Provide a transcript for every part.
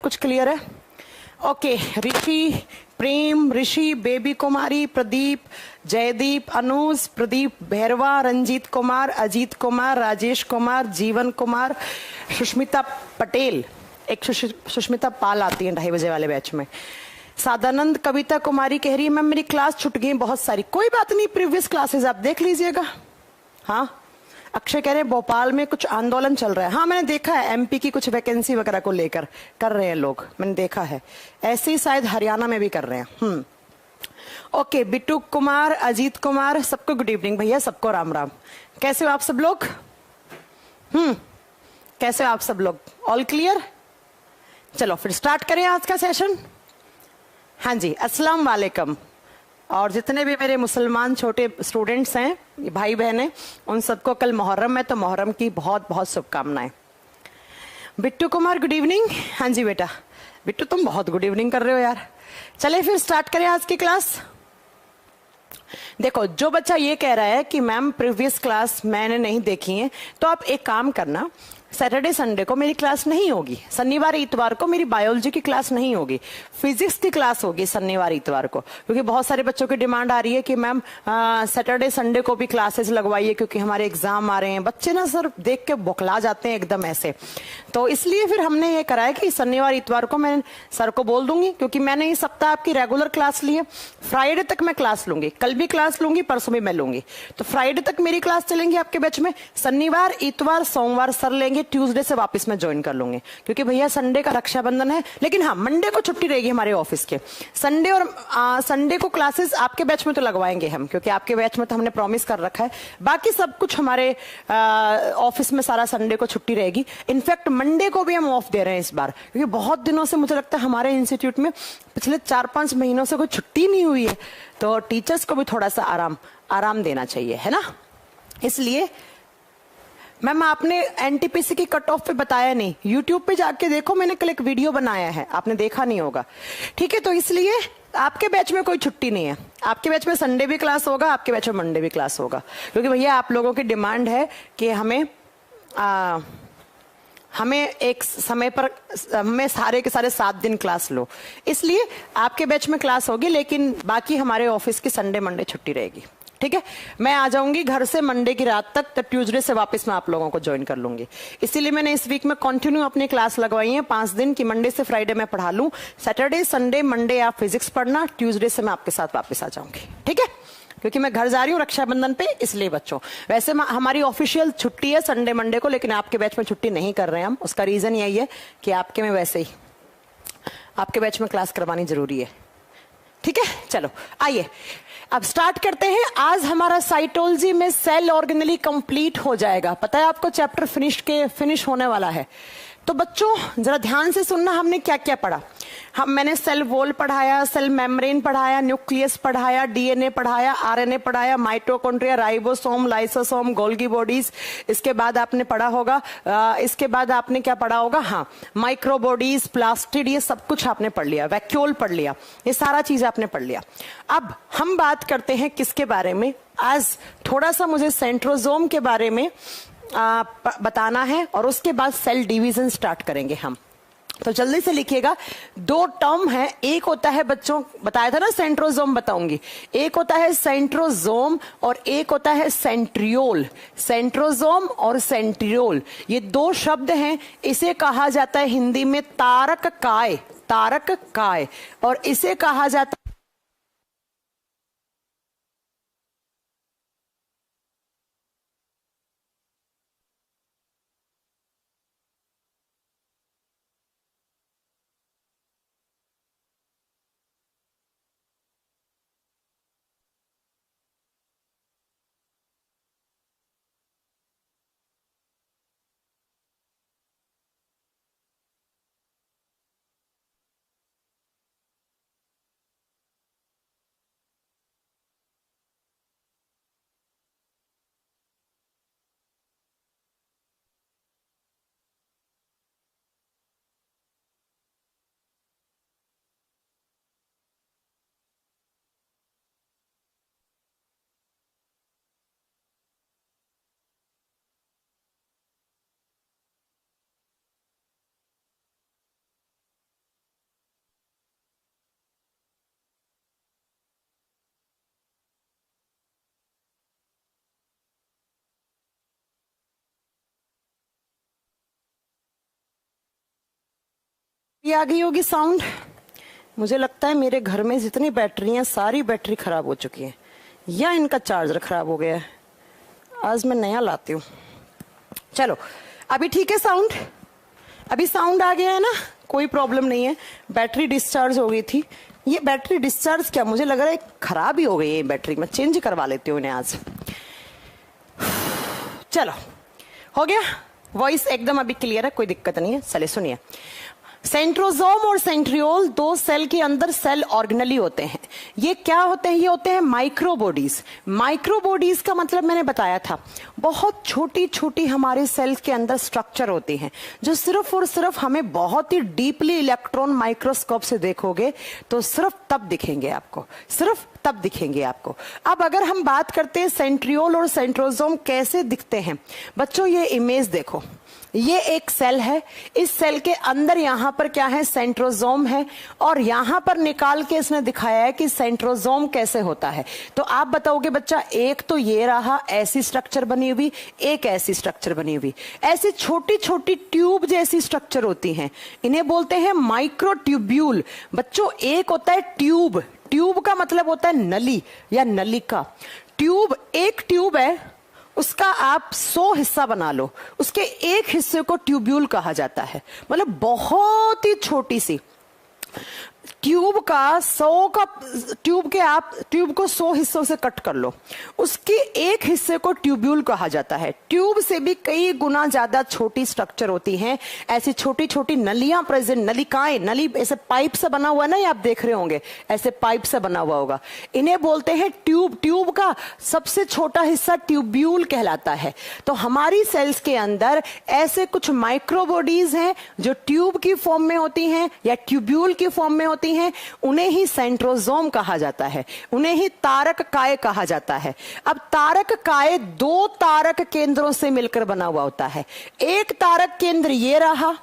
कुछ क्लियर है? ओके, ऋषि, प्रेम, ऋषि, बेबी कुमारी, प्रदीप, जयदीप, अनुज, प्रदीप, भैरवा, रंजीत कुमार, अजीत कुमार, राजेश कुमार, जीवन कुमार, सुष्मिता पटेल, एक सुष्मिता पाल आती है 2:30 बजे वाले बैच में। सादानंद, कविता कुमारी कह रही है मैम मेरी क्लास छूट गई बहुत सारी। कोई बात नहीं, प्रीवियस क्लासेस आप देख लीजिएगा। हाँ, अक्षय कह रहे हैं भोपाल में कुछ आंदोलन चल रहा है। हाँ, मैंने देखा है, एमपी की कुछ वैकेंसी वगैरह को लेकर कर रहे हैं लोग, मैंने देखा है। ऐसे ही शायद हरियाणा में भी कर रहे हैं। ओके, बिट्टू कुमार, अजीत कुमार, सबको गुड इवनिंग भैया, सबको राम राम। कैसे हो आप सब लोग? कैसे हो आप सब लोग? All clear? चलो फिर स्टार्ट करें आज का सेशन। हाँ जी, अस्सलाम वालेकुम। और जितने भी मेरे मुसलमान छोटे स्टूडेंट्स हैं, भाई बहन हैं, उन सबको कल मुहर्रम है, तो मुहर्रम की बहुत बहुत शुभकामनाएं। Bittu Kumar good evening. हाँ जी बेटा, बिट्टू तुम बहुत गुड इवनिंग कर रहे हो यार। चले फिर स्टार्ट करें आज की क्लास। देखो, जो बच्चा ये कह रहा है कि मैम प्रीवियस क्लास मैंने नहीं देखी है, तो आप एक काम करना, सैटरडे संडे को मेरी क्लास नहीं होगी, शनिवार इतवार को मेरी बायोलॉजी की क्लास नहीं होगी, फिजिक्स की क्लास होगी शनिवार इतवार को। क्योंकि बहुत सारे बच्चों की डिमांड आ रही है कि मैम सैटरडे संडे को भी क्लासेस लगवाइए क्योंकि हमारे एग्जाम आ रहे हैं। बच्चे ना सर देख के बौखला जाते हैं एकदम ऐसे, तो इसलिए फिर हमने ये करा है कि शनिवार इतवार को मैं सर को बोल दूंगी, क्योंकि मैंने इस सप्ताह आपकी रेगुलर क्लास ली है। फ्राइडे तक मैं क्लास लूंगी, कल भी क्लास लूंगी, परसों भी मैं लूंगी, तो फ्राइडे तक मेरी क्लास चलेंगी आपके बैच में। शनिवार इतवार सोमवार सर लेंगे, ट्यूसडे से वापस मैं ज्वाइन कर लूंगी, क्योंकि भैया संडे का रक्षाबंधन है। लेकिन हाँ, मंडे को छुट्टी रहेगी हमारे ऑफिस के। संडे और संडे को क्लासेस आपके बैच में तो लगवाएंगे हम, क्योंकि आपके बैच में तो हमने प्रॉमिस कर रखा है। बाकी सब कुछ हमारे ऑफिस में सारा संडे को छुट्टी रहेगी। इनफैक्ट मंडे को भी हम ऑफ दे रहे हैं इस बार, क्योंकि बहुत दिनों से मुझे लगता है हमारे इंस्टीट्यूट में पिछले 4-5 महीनों से कोई छुट्टी नहीं हुई है, तो टीचर्स को भी थोड़ा सा आराम देना चाहिए, है ना। इसलिए मैम आपने एनटीपीसी की कट ऑफ पे बताया नहीं, यूट्यूब पे जाके देखो, मैंने कल एक वीडियो बनाया है, आपने देखा नहीं होगा। ठीक है, तो इसलिए आपके बैच में कोई छुट्टी नहीं है। आपके बैच में संडे भी क्लास होगा, आपके बैच में मंडे भी क्लास होगा, क्योंकि भैया आप लोगों की डिमांड है कि हमें एक समय पर हमें सारे के सारे 7 दिन क्लास लो, इसलिए आपके बैच में क्लास होगी, लेकिन बाकी हमारे ऑफिस की संडे मंडे छुट्टी रहेगी। ठीक है, मैं आ जाऊंगी घर से मंडे की रात तक, तो ट्यूसडे से वापस मैं आप लोगों को ज्वाइन कर लूंगी। इसीलिए मैंने इस वीक में कंटिन्यू अपनी क्लास लगवाई है 5 दिन की, मंडे से फ्राइडे मैं पढ़ा लूं। सैटरडे संडे मंडे आप फिजिक्स पढ़ना, ट्यूसडे से मैं आपके साथ वापस आ जाऊंगी। ठीक है, क्योंकि मैं घर जा रही हूँ रक्षाबंधन पे, इसलिए बच्चों। वैसे हमारी ऑफिशियल छुट्टी है संडे मंडे को, लेकिन आपके बैच में छुट्टी नहीं कर रहे हैं हम। उसका रीजन यही है कि आपके में वैसे ही आपके बैच में क्लास करवानी जरूरी है। ठीक है, चलो आइए अब स्टार्ट करते हैं। आज हमारा साइटोलॉजी में सेल ऑर्गेनेली कंप्लीट हो जाएगा। पता है आपको, चैप्टर फिनिश होने वाला है। तो बच्चों जरा ध्यान से सुनना, हमने क्या क्या पढ़ा। मैंने सेल वॉल पढ़ाया, सेल मेम्ब्रेन पढ़ाया, न्यूक्लियस पढ़ाया, डीएनए पढ़ाया, आरएनए पढ़ाया, mitochondria, ribosome, lysosome, Golgi bodies. इसके बाद आपने पढ़ा होगा, इसके बाद आपने क्या पढ़ा होगा, हाँ माइक्रोबॉडीज, प्लास्टिड, ये सब कुछ आपने पढ़ लिया, वैक्यूल पढ़ लिया, ये सारा चीज आपने पढ़ लिया। अब हम बात करते हैं किसके बारे में। आज थोड़ा सा मुझे सेंट्रोजोम के बारे में बताना है, और उसके बाद सेल डिवीजन स्टार्ट करेंगे हम। तो जल्दी से लिखिएगा, 2 टर्म है। एक होता है बच्चों, बताया था ना सेंट्रोजोम बताऊंगी, एक होता है सेंट्रोजोम और एक होता है सेंट्रियोल। सेंट्रोजोम और सेंट्रियोल ये 2 शब्द हैं। इसे कहा जाता है हिंदी में तारक काय, तारक काय, और इसे कहा जाता की आ गई होगी साउंड। मुझे लगता है मेरे घर में जितनी बैटरी हैं सारी बैटरी खराब हो चुकी है, या इनका चार्जर खराब हो गया है। आज मैं नया लाती हूँ। चलो अभी ठीक है साउंड, अभी साउंड आ गया है ना, कोई प्रॉब्लम नहीं है। बैटरी डिस्चार्ज हो गई थी। ये बैटरी डिस्चार्ज क्या, मुझे लग रहा है खराब ही हो गई है बैटरी। मैं चेंज करवा लेती हूँ इन्हें आज। चलो हो गया, वॉइस एकदम अभी क्लियर है, कोई दिक्कत नहीं है। चलिए सुनिए, सेंट्रोजोम और सेंट्रियोल दो सेल के अंदर सेल ऑर्गेनली होते हैं। ये क्या होते हैं? ये होते हैं माइक्रोबॉडीज। माइक्रोबॉडीज का मतलब मैंने बताया था, बहुत छोटी छोटी हमारे सेल्स के अंदर स्ट्रक्चर होती हैं जो सिर्फ और सिर्फ हमें बहुत ही डीपली इलेक्ट्रॉन माइक्रोस्कोप से देखोगे तो सिर्फ तब दिखेंगे आपको, सिर्फ तब दिखेंगे आपको। अब अगर हम बात करते हैं सेंट्रियोल और सेंट्रोजोम कैसे दिखते हैं, बच्चों ये इमेज देखो, ये एक सेल है, इस सेल के अंदर यहां पर क्या है? सेंट्रोजोम है, और यहां पर निकाल के इसने दिखाया है कि सेंट्रोजोम कैसे होता है। तो आप बताओगे बच्चा, एक तो ये रहा ऐसी स्ट्रक्चर बनी हुई, एक ऐसी स्ट्रक्चर बनी हुई, ऐसी छोटी छोटी ट्यूब जैसी स्ट्रक्चर होती हैं, इन्हें बोलते हैं माइक्रोट्यूब्यूल। बच्चों एक होता है ट्यूब, ट्यूब का मतलब होता है नली या नलिका। ट्यूब, एक ट्यूब है, उसका आप 100 हिस्सा बना लो, उसके एक हिस्से को ट्यूब्यूल कहा जाता है। मतलब बहुत ही छोटी सी ट्यूब का 100 का ट्यूब के आप ट्यूब को 100 हिस्सों से कट कर लो, उसके एक हिस्से को ट्यूब्यूल कहा जाता है। ट्यूब से भी कई गुना ज्यादा छोटी स्ट्रक्चर होती हैं, ऐसी छोटी छोटी नलियां प्रेजेंट, नलिकाएं, नली ऐसे पाइप से बना हुआ है ना, ये आप देख रहे होंगे ऐसे पाइप से बना हुआ होगा, इन्हें बोलते हैं ट्यूब। ट्यूब का सबसे छोटा हिस्सा ट्यूब्यूल कहलाता है। तो हमारी सेल्स के अंदर ऐसे कुछ माइक्रोबॉडीज हैं जो ट्यूब की फॉर्म में होती हैं या ट्यूब्यूल की फॉर्म में होती हैं, उन्हें ही सेंट्रोजोम कहा जाता है, उन्हें ही तारक काय कहा जाता है। अब तारक काय दो तारक केंद्रों से मिलकर बना हुआ होता है। एक तारक केंद्र ये रहा,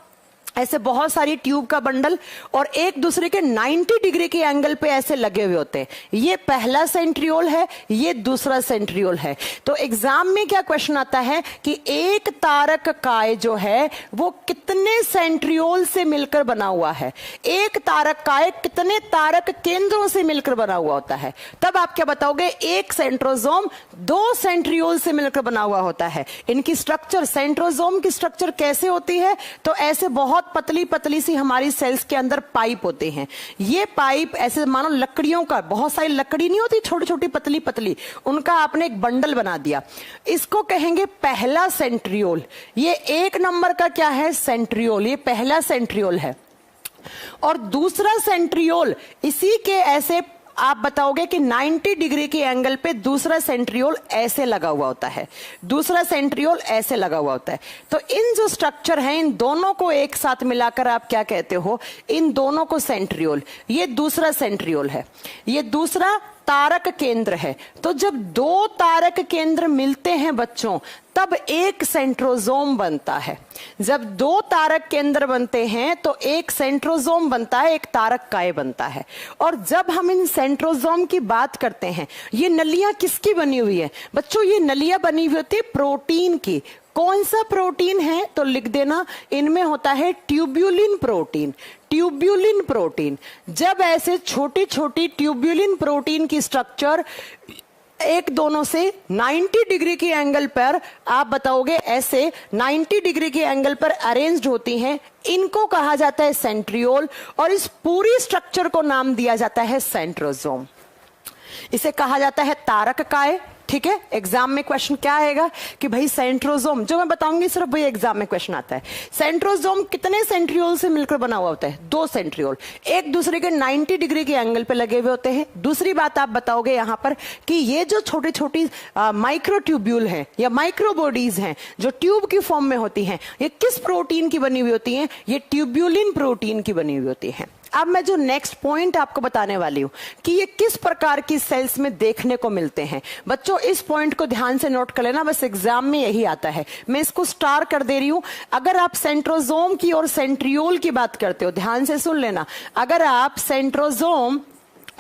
ऐसे बहुत सारी ट्यूब का बंडल, और एक दूसरे के 90 डिग्री के एंगल पे ऐसे लगे हुए होते हैं। ये पहला सेंट्रियोल है, ये दूसरा सेंट्रियोल है। तो एग्जाम में क्या क्वेश्चन आता है कि एक तारक काय जो है वो कितने सेंट्रियोल से मिलकर बना हुआ है, एक तारक काय कितने तारक केंद्रों से मिलकर बना हुआ होता है। तब आप क्या बताओगे? एक सेंट्रोजोम 2 सेंट्रियोल से मिलकर बना हुआ होता है। इनकी स्ट्रक्चर, सेंट्रोजोम की स्ट्रक्चर कैसे होती है? तो ऐसे बहुत पतली पतली सी हमारी सेल्स के अंदर पाइप होते हैं। ये पाइप ऐसे मानो लकड़ियों का, बहुत सारी लकड़ी नहीं होती छोटी छोटी पतली पतली, उनका आपने एक बंडल बना दिया, इसको कहेंगे पहला सेंट्रियोल। ये 1 नंबर का क्या है? सेंट्रियोल, ये पहला सेंट्रियोल है। और दूसरा सेंट्रियोल इसी के ऐसे आप बताओगे कि 90 डिग्री के एंगल पे दूसरा सेंट्रियोल ऐसे लगा हुआ होता है, दूसरा सेंट्रियोल ऐसे लगा हुआ होता है। तो इन जो स्ट्रक्चर है, इन दोनों को एक साथ मिलाकर आप क्या कहते हो? इन दोनों को सेंट्रियोल। ये दूसरा सेंट्रियोल है, ये दूसरा तारक केंद्र है। तो जब 2 तारक केंद्र मिलते हैं बच्चों, तब एक सेंट्रोजोम बनता है। जब 2 तारक केंद्र बनते हैं तो एक सेंट्रोजोम बनता है, एक तारक काय बनता है। और जब हम इन सेंट्रोजोम की बात करते हैं, ये नलियां किसकी बनी हुई है बच्चों? ये नलियां बनी हुई होती है प्रोटीन की। कौन सा प्रोटीन है? तो लिख देना, इनमें होता है ट्यूब्यूलिन प्रोटीन। ट्यूब्यूलिन प्रोटीन, जब ऐसे छोटी छोटी ट्यूब्यूलिन प्रोटीन की स्ट्रक्चर एक दोनों से 90 डिग्री के एंगल पर, आप बताओगे ऐसे 90 डिग्री के एंगल पर अरेंज्ड होती हैं, इनको कहा जाता है सेंट्रियोल। और इस पूरी स्ट्रक्चर को नाम दिया जाता है सेंट्रोजोम। इसे कहा जाता है तारक काय। ठीक है, एग्जाम में क्वेश्चन क्या आएगा कि भाई सेंट्रोजोम, जो मैं बताऊंगी सिर्फ वही एग्जाम में क्वेश्चन आता है। सेंट्रोजोम कितने सेंट्रियोल से मिलकर बना हुआ होता है? 2 सेंट्रियोल, एक दूसरे के 90 डिग्री के एंगल पे लगे हुए होते हैं। दूसरी बात आप बताओगे यहां पर कि ये जो छोटी छोटी माइक्रोट्यूब्यूल हैं या माइक्रोबॉडीज हैं जो ट्यूब की फॉर्म में होती हैं, ये किस प्रोटीन की बनी हुई होती हैं? ये ट्यूब्यूलिन प्रोटीन की बनी हुई होती हैं। अब मैं जो नेक्स्ट पॉइंट आपको बताने वाली हूं कि ये किस प्रकार की सेल्स में देखने को मिलते हैं, बच्चों इस पॉइंट को ध्यान से नोट कर लेना, बस एग्जाम में यही आता है। मैं इसको स्टार कर दे रही हूं। अगर आप सेंट्रोजोम की और सेंट्रियोल की बात करते हो, ध्यान से सुन लेना, अगर आप सेंट्रोजोम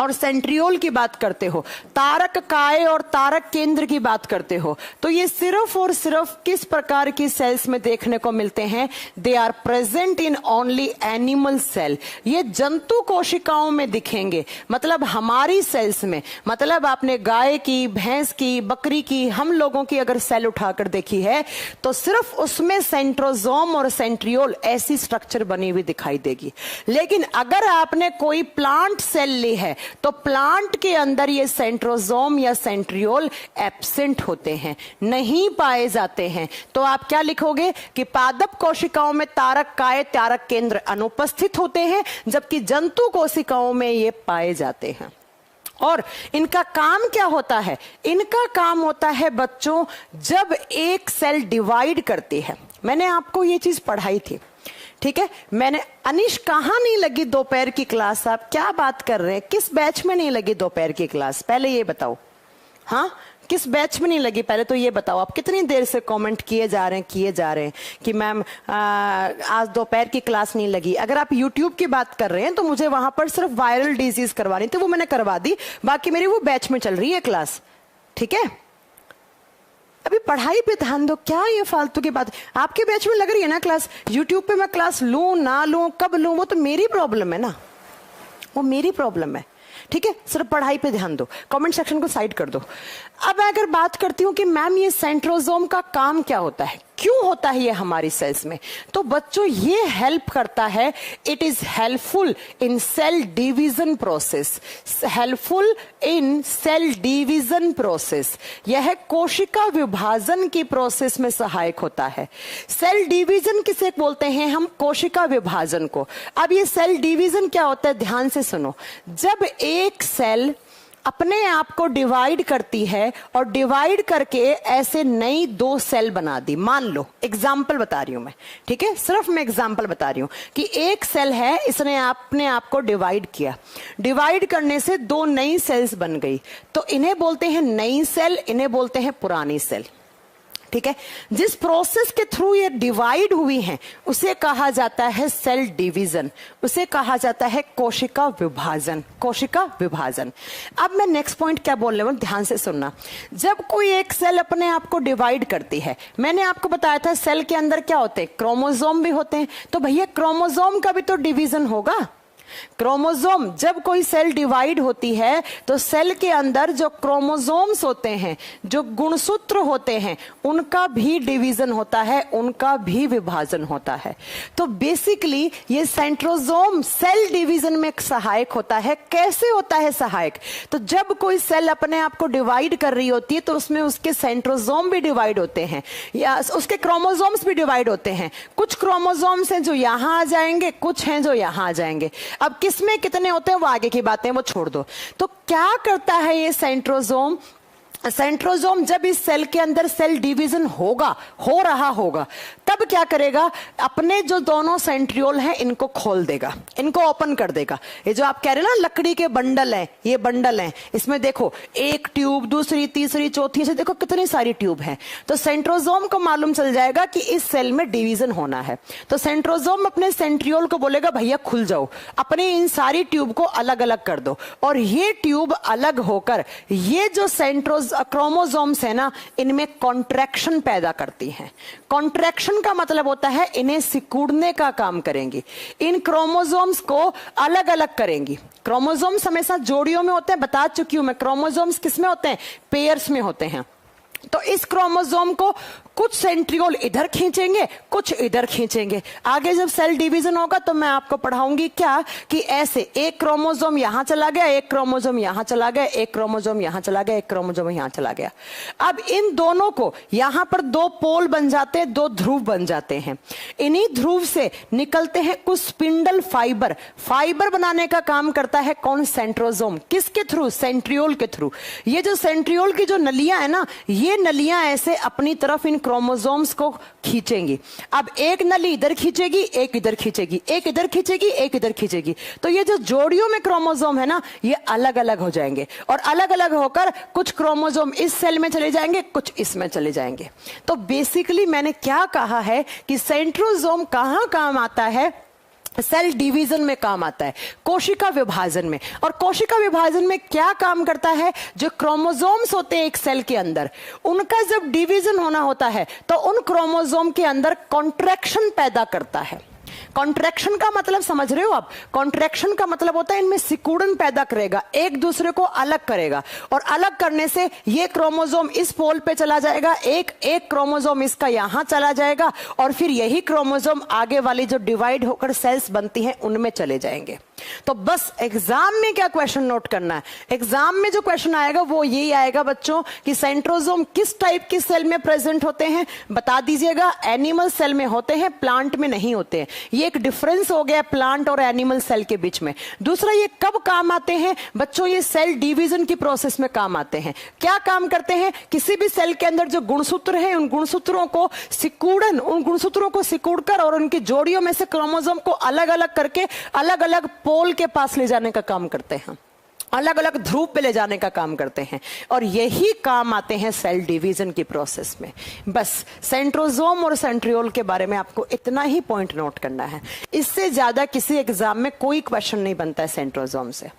और सेंट्रियोल की बात करते हो, तारक काय और तारक केंद्र की बात करते हो, तो ये सिर्फ और सिर्फ किस प्रकार की सेल्स में देखने को मिलते हैं? They are present in only animal cell. ये जंतु कोशिकाओं में दिखेंगे, मतलब हमारी सेल्स में। मतलब आपने गाय की, भैंस की, बकरी की, हम लोगों की अगर सेल उठाकर देखी है तो सिर्फ उसमें सेंट्रोसोम और सेंट्रियोल ऐसी स्ट्रक्चर बनी हुई दिखाई देगी। लेकिन अगर आपने कोई प्लांट सेल ली है तो प्लांट के अंदर ये सेंट्रोसोम या सेंट्रियोल एब्सेंट होते हैं, नहीं पाए जाते हैं। तो आप क्या लिखोगे कि पादप कोशिकाओं में तारक काय, तारक केंद्र अनुपस्थित होते हैं, जबकि जंतु कोशिकाओं में ये पाए जाते हैं। और इनका काम क्या होता है? इनका काम होता है बच्चों, जब एक सेल डिवाइड करती है। मैंने आपको ये चीज पढ़ाई थी, ठीक है? मैंने अनिश, कहां नहीं लगी दोपहर की क्लास? आप क्या बात कर रहे हैं? किस बैच में नहीं लगी दोपहर की क्लास? पहले ये बताओ। हाँ, किस बैच में नहीं लगी? पहले तो ये बताओ। आप कितनी देर से कमेंट किए जा रहे हैं कि मैम आज दोपहर की क्लास नहीं लगी। अगर आप यूट्यूब की बात कर रहे हैं तो मुझे वहां पर सिर्फ वायरल डिजीज करवानी थी, वो मैंने करवा दी। बाकी मेरी वो बैच में चल रही है क्लास, ठीक है? अभी पढ़ाई पे ध्यान दो। क्या ये फालतू की बात? आपके बैच में लग रही है ना क्लास? यूट्यूब पे मैं क्लास लूं ना लूं, कब लूं, वो तो मेरी प्रॉब्लम है ना, वो मेरी प्रॉब्लम है, ठीक है? सिर्फ पढ़ाई पे ध्यान दो, कमेंट सेक्शन को साइड कर दो। अब अगर बात करती हूं कि मैम ये सेंट्रोसोम का काम क्या होता है, क्यों होता है ये हमारी सेल्स में, तो बच्चों ये हेल्प करता है। It is helpful in cell division process, helpful in cell division process. यह कोशिका विभाजन की प्रोसेस में सहायक होता है। सेल डिवीजन किसे बोलते हैं हम? कोशिका विभाजन को। अब ये सेल डिवीजन क्या होता है, ध्यान से सुनो। जब एक सेल अपने आप को डिवाइड करती है और डिवाइड करके ऐसे नई दो सेल बना दी, मान लो, एग्जाम्पल बता रही हूं मैं, ठीक है? सिर्फ मैं एग्जाम्पल बता रही हूं कि एक सेल है, इसने अपने आप को डिवाइड किया, डिवाइड करने से दो नई सेल्स बन गई, तो इन्हें बोलते हैं नई सेल, इन्हें बोलते हैं पुरानी सेल, ठीक है? जिस प्रोसेस के थ्रू ये डिवाइड हुई हैं उसे कहा जाता है सेल डिवीजन, उसे कहा जाता है कोशिका विभाजन, कोशिका विभाजन। अब मैं नेक्स्ट पॉइंट क्या बोल रहा हूं, ध्यान से सुनना। जब कोई एक सेल अपने आप को डिवाइड करती है, मैंने आपको बताया था सेल के अंदर क्या होते हैं, क्रोमोसोम भी होते हैं, तो भैया क्रोमोसोम का भी तो डिवीजन होगा। क्रोमोसोम, जब कोई सेल डिवाइड होती है तो सेल के अंदर जो क्रोमोसोम्स होते हैं, जो गुणसूत्र होते हैं, उनका भी डिवीजन होता है, उनका भी विभाजन होता है। तो बेसिकली ये सेंट्रोसोम सेल डिवीजन में सहायक होता है। कैसे होता है सहायक? तो जब कोई सेल अपने आप को डिवाइड कर रही होती है तो उसमें उसके सेंट्रोसोम भी डिवाइड होते हैं या उसके क्रोमोसोम्स भी डिवाइड होते हैं। कुछ क्रोमोसोम्स हैं जो यहां आ जाएंगे, कुछ हैं जो यहां आ जाएंगे। अब किसमें कितने होते हैं वो आगे की बातें, वो छोड़ दो। तो क्या करता है ये सेंट्रोसोम? सेंट्रोसोम जब इस सेल के अंदर सेल डिवीजन होगा, हो रहा होगा, तब क्या करेगा? अपने जो दोनों सेंट्रियोल हैं इनको खोल देगा, इनको ओपन कर देगा। ये जो आप कह रहे हैं ना लकड़ी के बंडल हैं, ये बंडल हैं, इसमें देखो एक ट्यूब, दूसरी, तीसरी, चौथी, से देखो कितनी सारी ट्यूब हैं। तो सेंट्रोसोम को मालूम चल जाएगा कि इस सेल में डिवीजन होना है, तो सेंट्रोसोम अपने सेंट्रियोल को बोलेगा भैया खुल जाओ, अपने इन सारी ट्यूब को अलग अलग कर दो। और ये ट्यूब अलग होकर ये जो क्रोमोसोम्स है ना, इनमें कॉन्ट्रैक्शन पैदा करती हैं। कॉन्ट्रैक्शन का मतलब होता है इन्हें सिकुड़ने का काम करेंगी, इन क्रोमोसोम्स को अलग अलग करेंगी। क्रोमोसोम्स हमेशा जोड़ियों में होते हैं, बता चुकी हूं मैं। क्रोमोसोम्स किस में होते हैं? पेयर्स में होते हैं। तो इस क्रोमोसोम को कुछ सेंट्रियोल इधर खींचेंगे, कुछ इधर खींचेंगे। आगे जब सेल डिवीजन होगा तो मैं आपको पढ़ाऊंगी क्या कि ऐसे एक क्रोमोसोम यहां चला गया, एक क्रोमोसोम यहां चला गया, एक क्रोमोसोम यहां चला गया, एक क्रोमोसोम यहां चला गया। अब इन दोनों को यहां पर दो पोल बन जाते हैं, दो ध्रुव बन जाते हैं। इन्हीं ध्रुव से निकलते हैं कुछ स्पिंडल फाइबर। फाइबर बनाने का काम करता है कौन? सेंट्रोसोम। किसके थ्रू? सेंट्रियोल के थ्रू। ये जो सेंट्रियोल की जो नलियां है ना, ये नलियां ऐसे अपनी तरफ इन क्रोमोसोम्स को खींचेंगी। अब एक नली इधर खींचेगी, एक इधर खींचेगी, एक इधर खींचेगी, एक इधर खींचेगी। तो ये जो जोड़ियों में क्रोमोसोम है ना, ये अलग अलग हो जाएंगे और अलग अलग होकर कुछ क्रोमोसोम इस सेल में चले जाएंगे, कुछ इसमें चले जाएंगे। तो बेसिकली मैंने क्या कहा है कि सेंट्रोसोम कहां काम आता है? सेल डिवीजन में काम आता है, कोशिका विभाजन में। और कोशिका विभाजन में क्या काम करता है, जो क्रोमोसोम्स होते हैं एक सेल के अंदर, उनका जब डिवीजन होना होता है तो उन क्रोमोसोम के अंदर कॉन्ट्रैक्शन पैदा करता है। कॉन्ट्रैक्शन का मतलब समझ रहे हो आप? कॉन्ट्रैक्शन का मतलब होता है इनमें सिकुड़न पैदा करेगा, एक दूसरे को अलग करेगा, और अलग करने से ये क्रोमोसोम इस पोल पे चला जाएगा, एक क्रोमोसोम इसका यहां चला जाएगा, और फिर यही क्रोमोसोम आगे वाली जो डिवाइड होकर सेल्स बनती हैं उनमें चले जाएंगे। तो बस एग्जाम में क्या क्वेश्चन नोट करना है, एग्जाम में जो क्वेश्चन आएगा वो यही आएगा बच्चों कि सेंट्रोसोम किस टाइप की सेल में प्रेजेंट होते हैं, बता दीजिएगा। एनिमल सेल में होते हैं, प्लांट में नहीं होते हैं। ये एक डिफरेंस हो गया प्लांट और एनिमल सेल के बीच में। दूसरा, ये कब काम आते हैं बच्चों? ये सेल डिवीजन की प्रोसेस में काम आते हैं। क्या काम करते हैं? किसी भी सेल के अंदर जो गुणसूत्र हैं उन गुणसूत्रों को सिकुड़कर और उनकी जोड़ियों में से क्रोमोसोम को अलग अलग करके अलग अलग पोल के पास ले जाने का काम करते हैं, अलग अलग ध्रुव पे ले जाने का काम करते हैं, और यही काम आते हैं सेल डिवीजन की प्रोसेस में। बस सेंट्रोसोम और सेंट्रियोल के बारे में आपको इतना ही पॉइंट नोट करना है, इससे ज्यादा किसी एग्जाम में कोई क्वेश्चन नहीं बनता है सेंट्रोसोम से।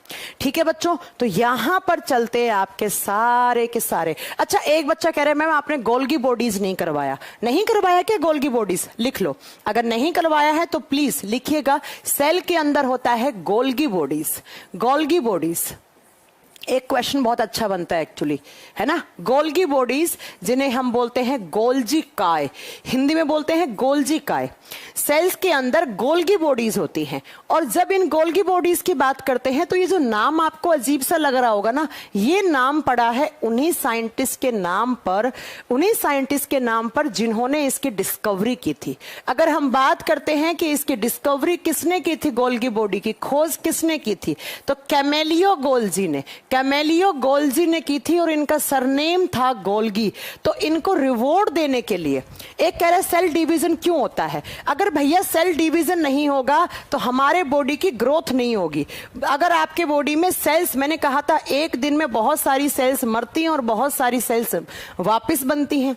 ठीक है बच्चों, तो यहां पर चलते हैं आपके सारे के सारे। अच्छा, एक बच्चा कह रहा है मैम आपने गोल्गी बॉडीज नहीं करवाया। नहीं करवाया क्या गोल्गी बॉडीज? लिख लो, अगर नहीं करवाया है तो प्लीज लिखिएगा, सेल के अंदर होता है गोल्गी बॉडीज। गोल्गी बॉडीज एक क्वेश्चन बहुत अच्छा बनता है एक्चुअली, है ना। गोल्गी बॉडीज जिन्हें हम बोलते हैं गोल्जी काय, हिंदी में बोलते हैं गोल्जी काय। सेल्स के अंदर गोल्गी बॉडीज होती हैं, और जब इन गोल्गी बॉडीज की बात करते हैं तो ये जो नाम आपको अजीब सा लग रहा होगा ना, ये नाम पड़ा है उन्हीं साइंटिस्ट के नाम पर जिन्होंने इसकी डिस्कवरी की थी। अगर हम बात करते हैं कि इसकी डिस्कवरी किसने की थी, गोल्गी बॉडी की खोज किसने की थी, तो कैमेलियो गोल्जी ने की थी, और इनका सरनेम था गोल्गी। तो इनको रिवॉर्ड देने के लिए, एक कह रहा है सेल डिवीजन क्यों होता है? अगर भैया सेल डिवीजन नहीं होगा तो हमारे बॉडी की ग्रोथ नहीं होगी। अगर आपके बॉडी में सेल्स, मैंने कहा था एक दिन में बहुत सारी सेल्स मरती हैं और बहुत सारी सेल्स वापस बनती हैं,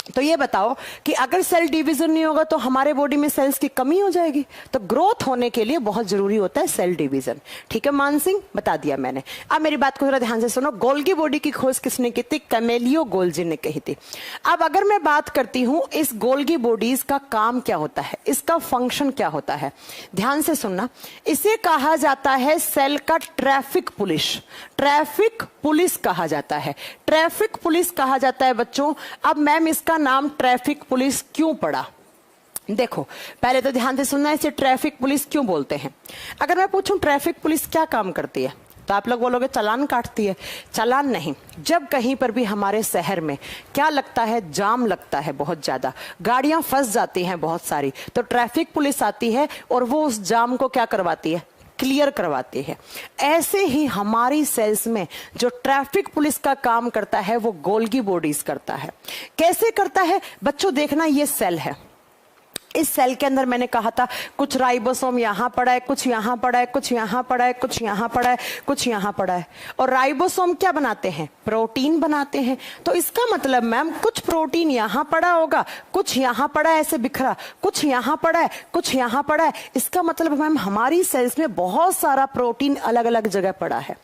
तो ये बताओ कि अगर सेल डिवीजन नहीं होगा तो हमारे बॉडी में सेल्स की कमी हो जाएगी। तो ग्रोथ होने के लिए बहुत जरूरी होता है सेल डिवीजन। ठीक है मान सिंह, बता दिया मैंने। अब मेरी बात को जरा ध्यान से सुनो, गोल्गी बॉडी की खोज किसने की थी? कैमेलियो गोल्जी ने कही थी। अब अगर मैं बात करती हूं इस गोल्गी बॉडीज का काम क्या होता है, इसका फंक्शन क्या होता है, ध्यान से सुनना। इसे कहा जाता है सेल का ट्रैफिक पुलिस। ट्रैफिक पुलिस कहा जाता है, ट्रैफिक पुलिस कहा जाता है बच्चों। अब मैम इसका नाम ट्रैफिक पुलिस क्यों पड़ा? देखो, पहले तो ध्यान से सुनना, इसे ट्रैफिक पुलिस क्यों बोलते हैं। अगर मैं पूछूं ट्रैफिक पुलिस क्या काम करती है, तो आप लोग बोलोगे चालान काटती है। चालान नहीं, जब कहीं पर भी हमारे शहर में क्या लगता है, जाम लगता है बहुत ज्यादा, गाड़ियां फंस जाती हैं बहुत सारी, तो ट्रैफिक पुलिस आती है और वो उस जाम को क्या करवाती है, क्लियर करवाती है। ऐसे ही हमारी सेल्स में जो ट्रैफिक पुलिस का काम करता है वो गोल्गी बॉडीज करता है। कैसे करता है बच्चों? देखना, ये सेल है, इस सेल के अंदर मैंने कहा था कुछ राइबोसोम यहां पड़ा है, कुछ यहां पड़ा है, कुछ यहां पड़ा है, कुछ यहां पड़ा है, कुछ यहां पड़ा है। और राइबोसोम क्या बनाते हैं? प्रोटीन बनाते हैं। तो इसका मतलब मैम कुछ प्रोटीन यहां पड़ा होगा, कुछ यहां पड़ा है ऐसे बिखरा, कुछ यहां पड़ा है, कुछ यहां पड़ा है। इसका मतलब मैम हमारी सेल्स में बहुत सारा प्रोटीन अलग अलग जगह पड़ा है,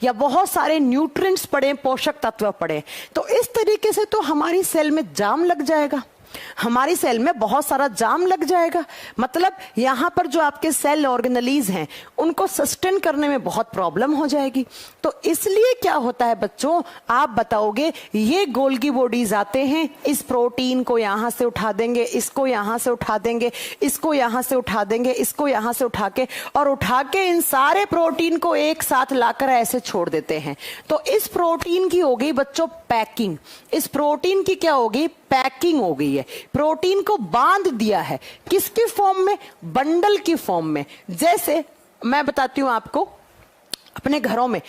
या बहुत सारे न्यूट्रिएंट्स पड़े, पोषक तत्व पड़े। तो इस तरीके से तो हमारी सेल में जाम लग जाएगा, हमारी सेल में बहुत सारा जाम लग जाएगा। मतलब यहां पर जो आपके सेल ऑर्गेनेलीज हैं उनको सस्टेन करने में बहुत प्रॉब्लम हो जाएगी। तो इसलिए क्या होता है बच्चों, आप बताओगे, ये गोल्गी बॉडीज आते हैं, इस प्रोटीन को यहां से उठा देंगे, इसको यहां से उठा देंगे, इसको यहां से उठा देंगे, इसको यहां से उठा के इन सारे प्रोटीन को एक साथ लाकर ऐसे छोड़ देते हैं। तो इस प्रोटीन की हो गई बच्चों पैकिंग, इस प्रोटीन की क्या होगी, पैकिंग हो गई है। प्रोटीन को बांध दिया है, किसकी फॉर्म में, बंडल की फॉर्म में। जैसे मैं बताती हूं आपको, अपने घरों में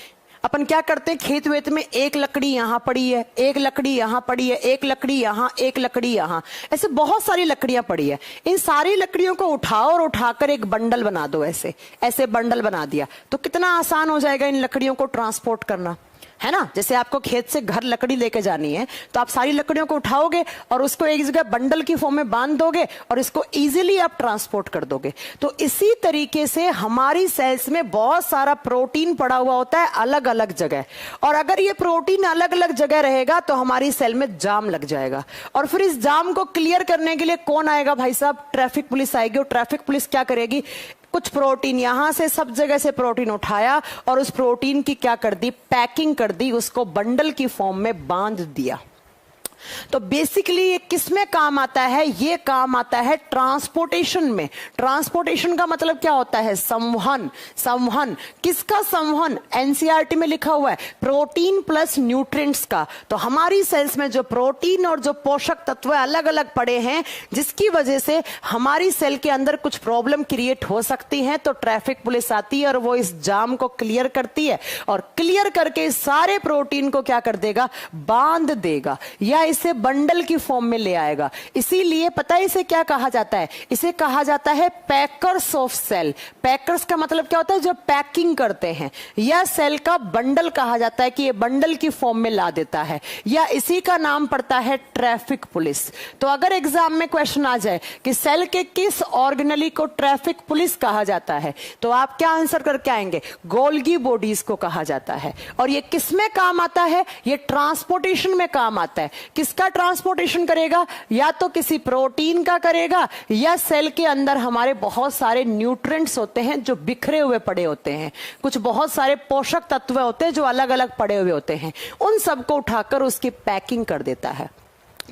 अपन क्या करते हैं, खेत वेत में एक लकड़ी यहां पड़ी है, एक लकड़ी यहां पड़ी है, एक लकड़ी यहां, एक लकड़ी यहां, ऐसे बहुत सारी लकड़ियां पड़ी है। इन सारी लकड़ियों को उठाओ और उठाकर एक बंडल बना दो, ऐसे ऐसे बंडल बना दिया तो कितना आसान हो जाएगा इन लकड़ियों को ट्रांसपोर्ट करना, है ना। जैसे आपको खेत से घर लकड़ी लेके जानी है तो आप सारी लकड़ियों को उठाओगे और उसको एक जगह बंडल की फॉर्म में बांध दोगे और इसको इजीली आप ट्रांसपोर्ट कर दोगे। तो इसी तरीके से हमारी सेल्स में बहुत सारा प्रोटीन पड़ा हुआ होता है अलग अलग जगह, और अगर ये प्रोटीन अलग अलग जगह रहेगा तो हमारी सेल में जाम लग जाएगा, और फिर इस जाम को क्लियर करने के लिए कौन आएगा भाई साहब? ट्रैफिक पुलिस आएगी। और ट्रैफिक पुलिस क्या करेगी? कुछ प्रोटीन यहां से सब जगह से प्रोटीन उठाया और उस प्रोटीन की क्या कर दी? पैकिंग कर दी, उसको बंडल की फॉर्म में बांध दिया। तो बेसिकली ये किस में काम आता है? ये काम आता है ट्रांसपोर्टेशन में। ट्रांसपोर्टेशन का मतलब क्या होता है? संवहन। संवहन किसका संवहन? एनसीईआरटी में लिखा हुआ है प्रोटीन प्लस न्यूट्रिएंट्स का। तो हमारी सेल्स में जो प्रोटीन और जो पोषक तत्व अलग अलग पड़े हैं, जिसकी वजह से हमारी सेल के अंदर कुछ प्रॉब्लम क्रिएट हो सकती है, तो ट्रैफिक पुलिस आती है और वो इस जाम को क्लियर करती है, और क्लियर करके सारे प्रोटीन को क्या कर देगा? बांध देगा, या इसे बंडल की फॉर्म में ले आएगा। इसीलिए पता है इसे क्या कहा जाता है? इसे कहा जाता है पैकर्स ऑफ सेल। पैकर्स का मतलब क्या होता है? जो पैकिंग करते हैं। या सेल का बंडल कहा जाता है कि ये बंडल की फॉर्म में ला देता है, या इसी का नाम पड़ता है ट्रैफिक पुलिस। तो अगर एग्जाम में क्वेश्चन आ जाए कि सेल के किस ऑर्गेनली को ट्रैफिक पुलिस कहा जाता है, तो आप क्या आंसर करके आएंगे? गोल्गी बॉडीज को कहा जाता है। और ये किस में काम आता है? ये ट्रांसपोर्टेशन में काम आता है। किसका ट्रांसपोर्टेशन करेगा? या तो किसी प्रोटीन का करेगा, या सेल के अंदर हमारे बहुत सारे न्यूट्रिएंट्स होते हैं जो बिखरे हुए पड़े होते हैं, कुछ बहुत सारे पोषक तत्व होते हैं जो अलग अलग पड़े हुए होते हैं, उन सबको उठाकर उसकी पैकिंग कर देता है,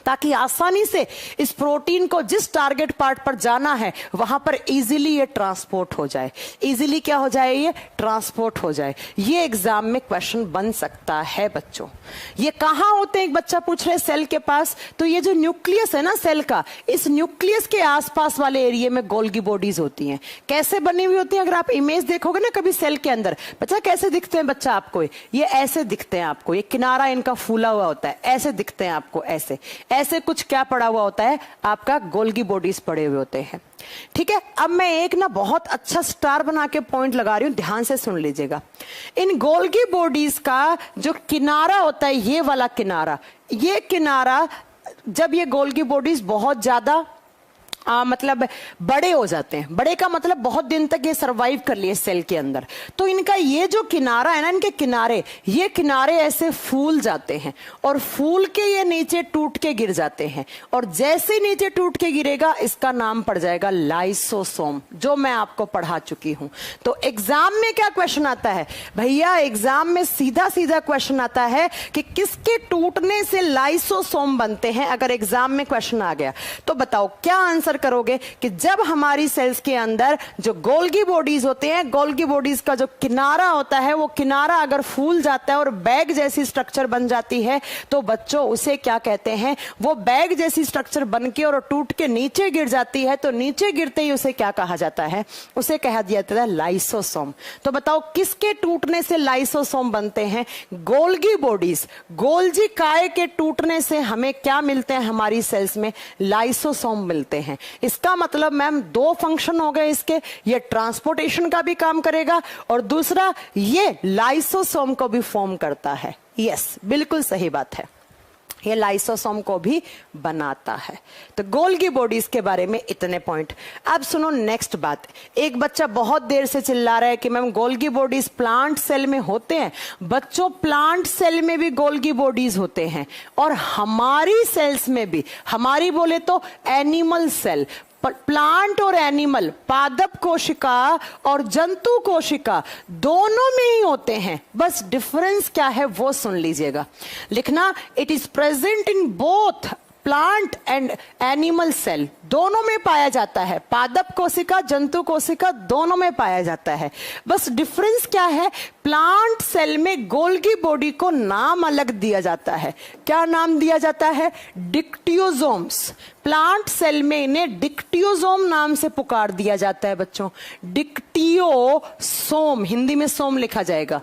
ताकि आसानी से इस प्रोटीन को जिस टारगेट पार्ट पर जाना है वहां पर इजीली ये ट्रांसपोर्ट हो जाए। इजीली क्या हो जाए? ये ट्रांसपोर्ट हो जाए। ये एग्जाम में क्वेश्चन बन सकता है बच्चों। ये कहां होते हैं? एक बच्चा पूछ रहे सेल के पास। तो ये जो न्यूक्लियस है ना सेल का, इस न्यूक्लियस के आसपास वाले एरिया में गोल्गी बॉडीज होती हैं। कैसे बनी हुई होती है? अगर आप इमेज देखोगे ना कभी सेल के अंदर, बच्चा कैसे दिखते हैं? बच्चा आपको ये ऐसे दिखते हैं। आपको ये किनारा इनका फूला हुआ होता है, ऐसे दिखते हैं आपको। ऐसे ऐसे कुछ क्या पड़ा हुआ होता है? आपका गोल्गी बॉडीज पड़े हुए होते हैं। ठीक है। अब मैं एक ना बहुत अच्छा स्टार बना के पॉइंट लगा रही हूं, ध्यान से सुन लीजिएगा। इन गोल्गी बॉडीज का जो किनारा होता है, ये वाला किनारा, ये किनारा जब ये गोल्गी बॉडीज बहुत ज्यादा मतलब बड़े हो जाते हैं, बड़े का मतलब बहुत दिन तक ये सरवाइव कर लिए सेल के अंदर, तो इनका ये जो किनारा है ना, इनके किनारे, ये किनारे ऐसे फूल जाते हैं और फूल के ये नीचे टूट के गिर जाते हैं, और जैसे नीचे टूट के गिरेगा इसका नाम पड़ जाएगा लाइसोसोम, जो मैं आपको पढ़ा चुकी हूं। तो एग्जाम में क्या क्वेश्चन आता है भैया? एग्जाम में सीधा सीधा क्वेश्चन आता है कि किसके टूटने से लाइसोसोम बनते हैं। अगर एग्जाम में क्वेश्चन आ गया तो बताओ क्या आंसर करोगे? कि जब हमारी सेल्स के अंदर जो गोल्गी बॉडीज होते हैं, गोल्गी बॉडीज का जो किनारा होता है, वो किनारा अगर फूल जाता है और बैग जैसी स्ट्रक्चर बन जाती है, तो बच्चों उसे क्या कहते हैं? वो बैग जैसी स्ट्रक्चर बन के और टूट के नीचे गिर जाती है, तो नीचे गिरते ही उसे क्या कहा जाता है? उसे कहा जाता है लाइसोसोम। तो बताओ किसके टूटने से लाइसोसोम बनते हैं? गोल्गी बॉडीज, गोल्जी काय के टूटने से हमें क्या मिलते हैं? हमारी सेल्स में लाइसोसोम मिलते हैं। इसका मतलब मैम दो फंक्शन हो गए इसके, ये ट्रांसपोर्टेशन का भी काम करेगा और दूसरा ये लाइसोसोम को भी फॉर्म करता है। यस, बिल्कुल सही बात है, ये लाइसोसोम को भी बनाता है। तो गोल्गी बॉडीज के बारे में इतने पॉइंट। अब सुनो नेक्स्ट बात। एक बच्चा बहुत देर से चिल्ला रहा है कि ma'am Golgi bodies plant cell में होते हैं। बच्चों प्लांट सेल में भी गोल्गी बॉडीज होते हैं और हमारी सेल्स में भी, हमारी बोले तो एनिमल सेल, प्लांट और एनिमल, पादप कोशिका और जंतु कोशिका दोनों में ही होते हैं। बस डिफरेंस क्या है वो सुन लीजिएगा। लिखना, it is present in both plant and animal cell, दोनों में पाया जाता है। पादप कोशिका, जंतु कोशिका दोनों में पाया जाता है। बस डिफरेंस क्या है? प्लांट सेल में गोल्गी बॉडी को नाम अलग दिया जाता है। क्या नाम दिया जाता है? डिक्टियोसोम्स। प्लांट सेल में इन्हें डिक्टियोसोम नाम से पुकार दिया जाता है बच्चों। डिक्टियोसोम, हिंदी में सोम लिखा जाएगा।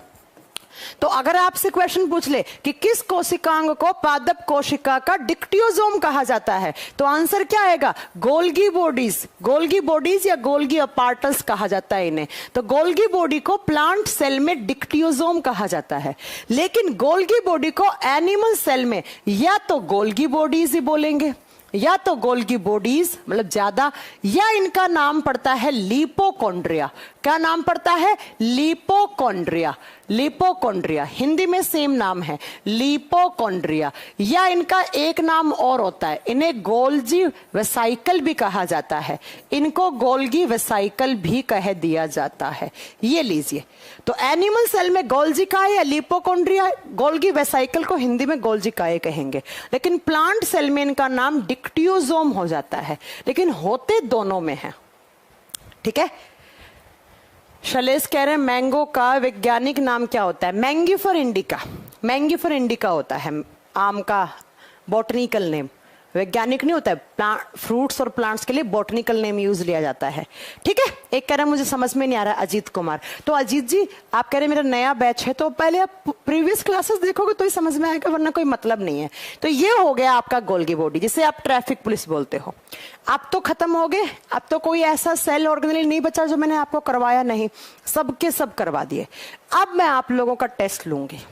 तो अगर आपसे क्वेश्चन पूछ ले कि किस कोशिकांग को पादप कोशिका का डिक्टियोसोम कहा जाता है, तो आंसर क्या आएगा? Golgi bodies. गोल्गी बॉडीज या गोल्गी अपार्टस कहा जाता है इन्हें। तो गोल्गी बॉडी को प्लांट सेल में डिक्टियोसोम कहा जाता है, लेकिन गोल्गी बॉडी को एनिमल सेल में या तो गोल्गी बॉडीज ही बोलेंगे, या तो गोल्गी बॉडीज मतलब ज्यादा, या इनका नाम पड़ता है लिपोकॉन्ड्रिया। क्या नाम पड़ता है? लिपोकॉन्ड्रिया। लिपोकॉन्ड्रिया हिंदी में सेम नाम है, लिपोकॉन्ड्रिया। या इनका एक नाम और होता है, इन्हें गोल्जी वेसाइकल भी कहा जाता है। इनको गोल्गी वेसाइकल भी कह दिया जाता है। ये लीजिए, तो एनिमल सेल में गोल्जी काय या लिपोकॉन्ड्रिया, गोल्गी वेसाइकल को हिंदी में गोल्जी काय कहेंगे, लेकिन प्लांट सेल में इनका नाम डिक्टियोसोम हो जाता है, लेकिन होते दोनों में है। ठीक है। शैलेश कह रहे हैं मैंगो का वैज्ञानिक नाम क्या होता है? मैंगिफर इंडिका। मैंगिफर इंडिका होता है आम का बॉटनिकल नेम, वैज्ञानिक नहीं होता है। फ्रूट्स और प्लांट्स के लिए बॉटनिकल नेम यूज लिया जाता है। ठीक है। एक कह रहे हैं मुझे समझ में नहीं आ रहा, अजीत कुमार। तो अजीत जी आप कह रहे हैं मेरा नया बैच है, तो पहले आप प्रीवियस क्लासेस देखोगे तो ही समझ में आएगा, वरना कोई मतलब नहीं है। तो ये हो गया आपका गोल्गी बॉडी, जिसे आप ट्रैफिक पुलिस बोलते हो। अब तो खत्म हो गए, अब तो कोई ऐसा सेल ऑर्गेनेल नहीं बचा जो मैंने आपको करवाया नहीं, सबके सब करवा दिए। अब मैं आप लोगों का टेस्ट लूंगी।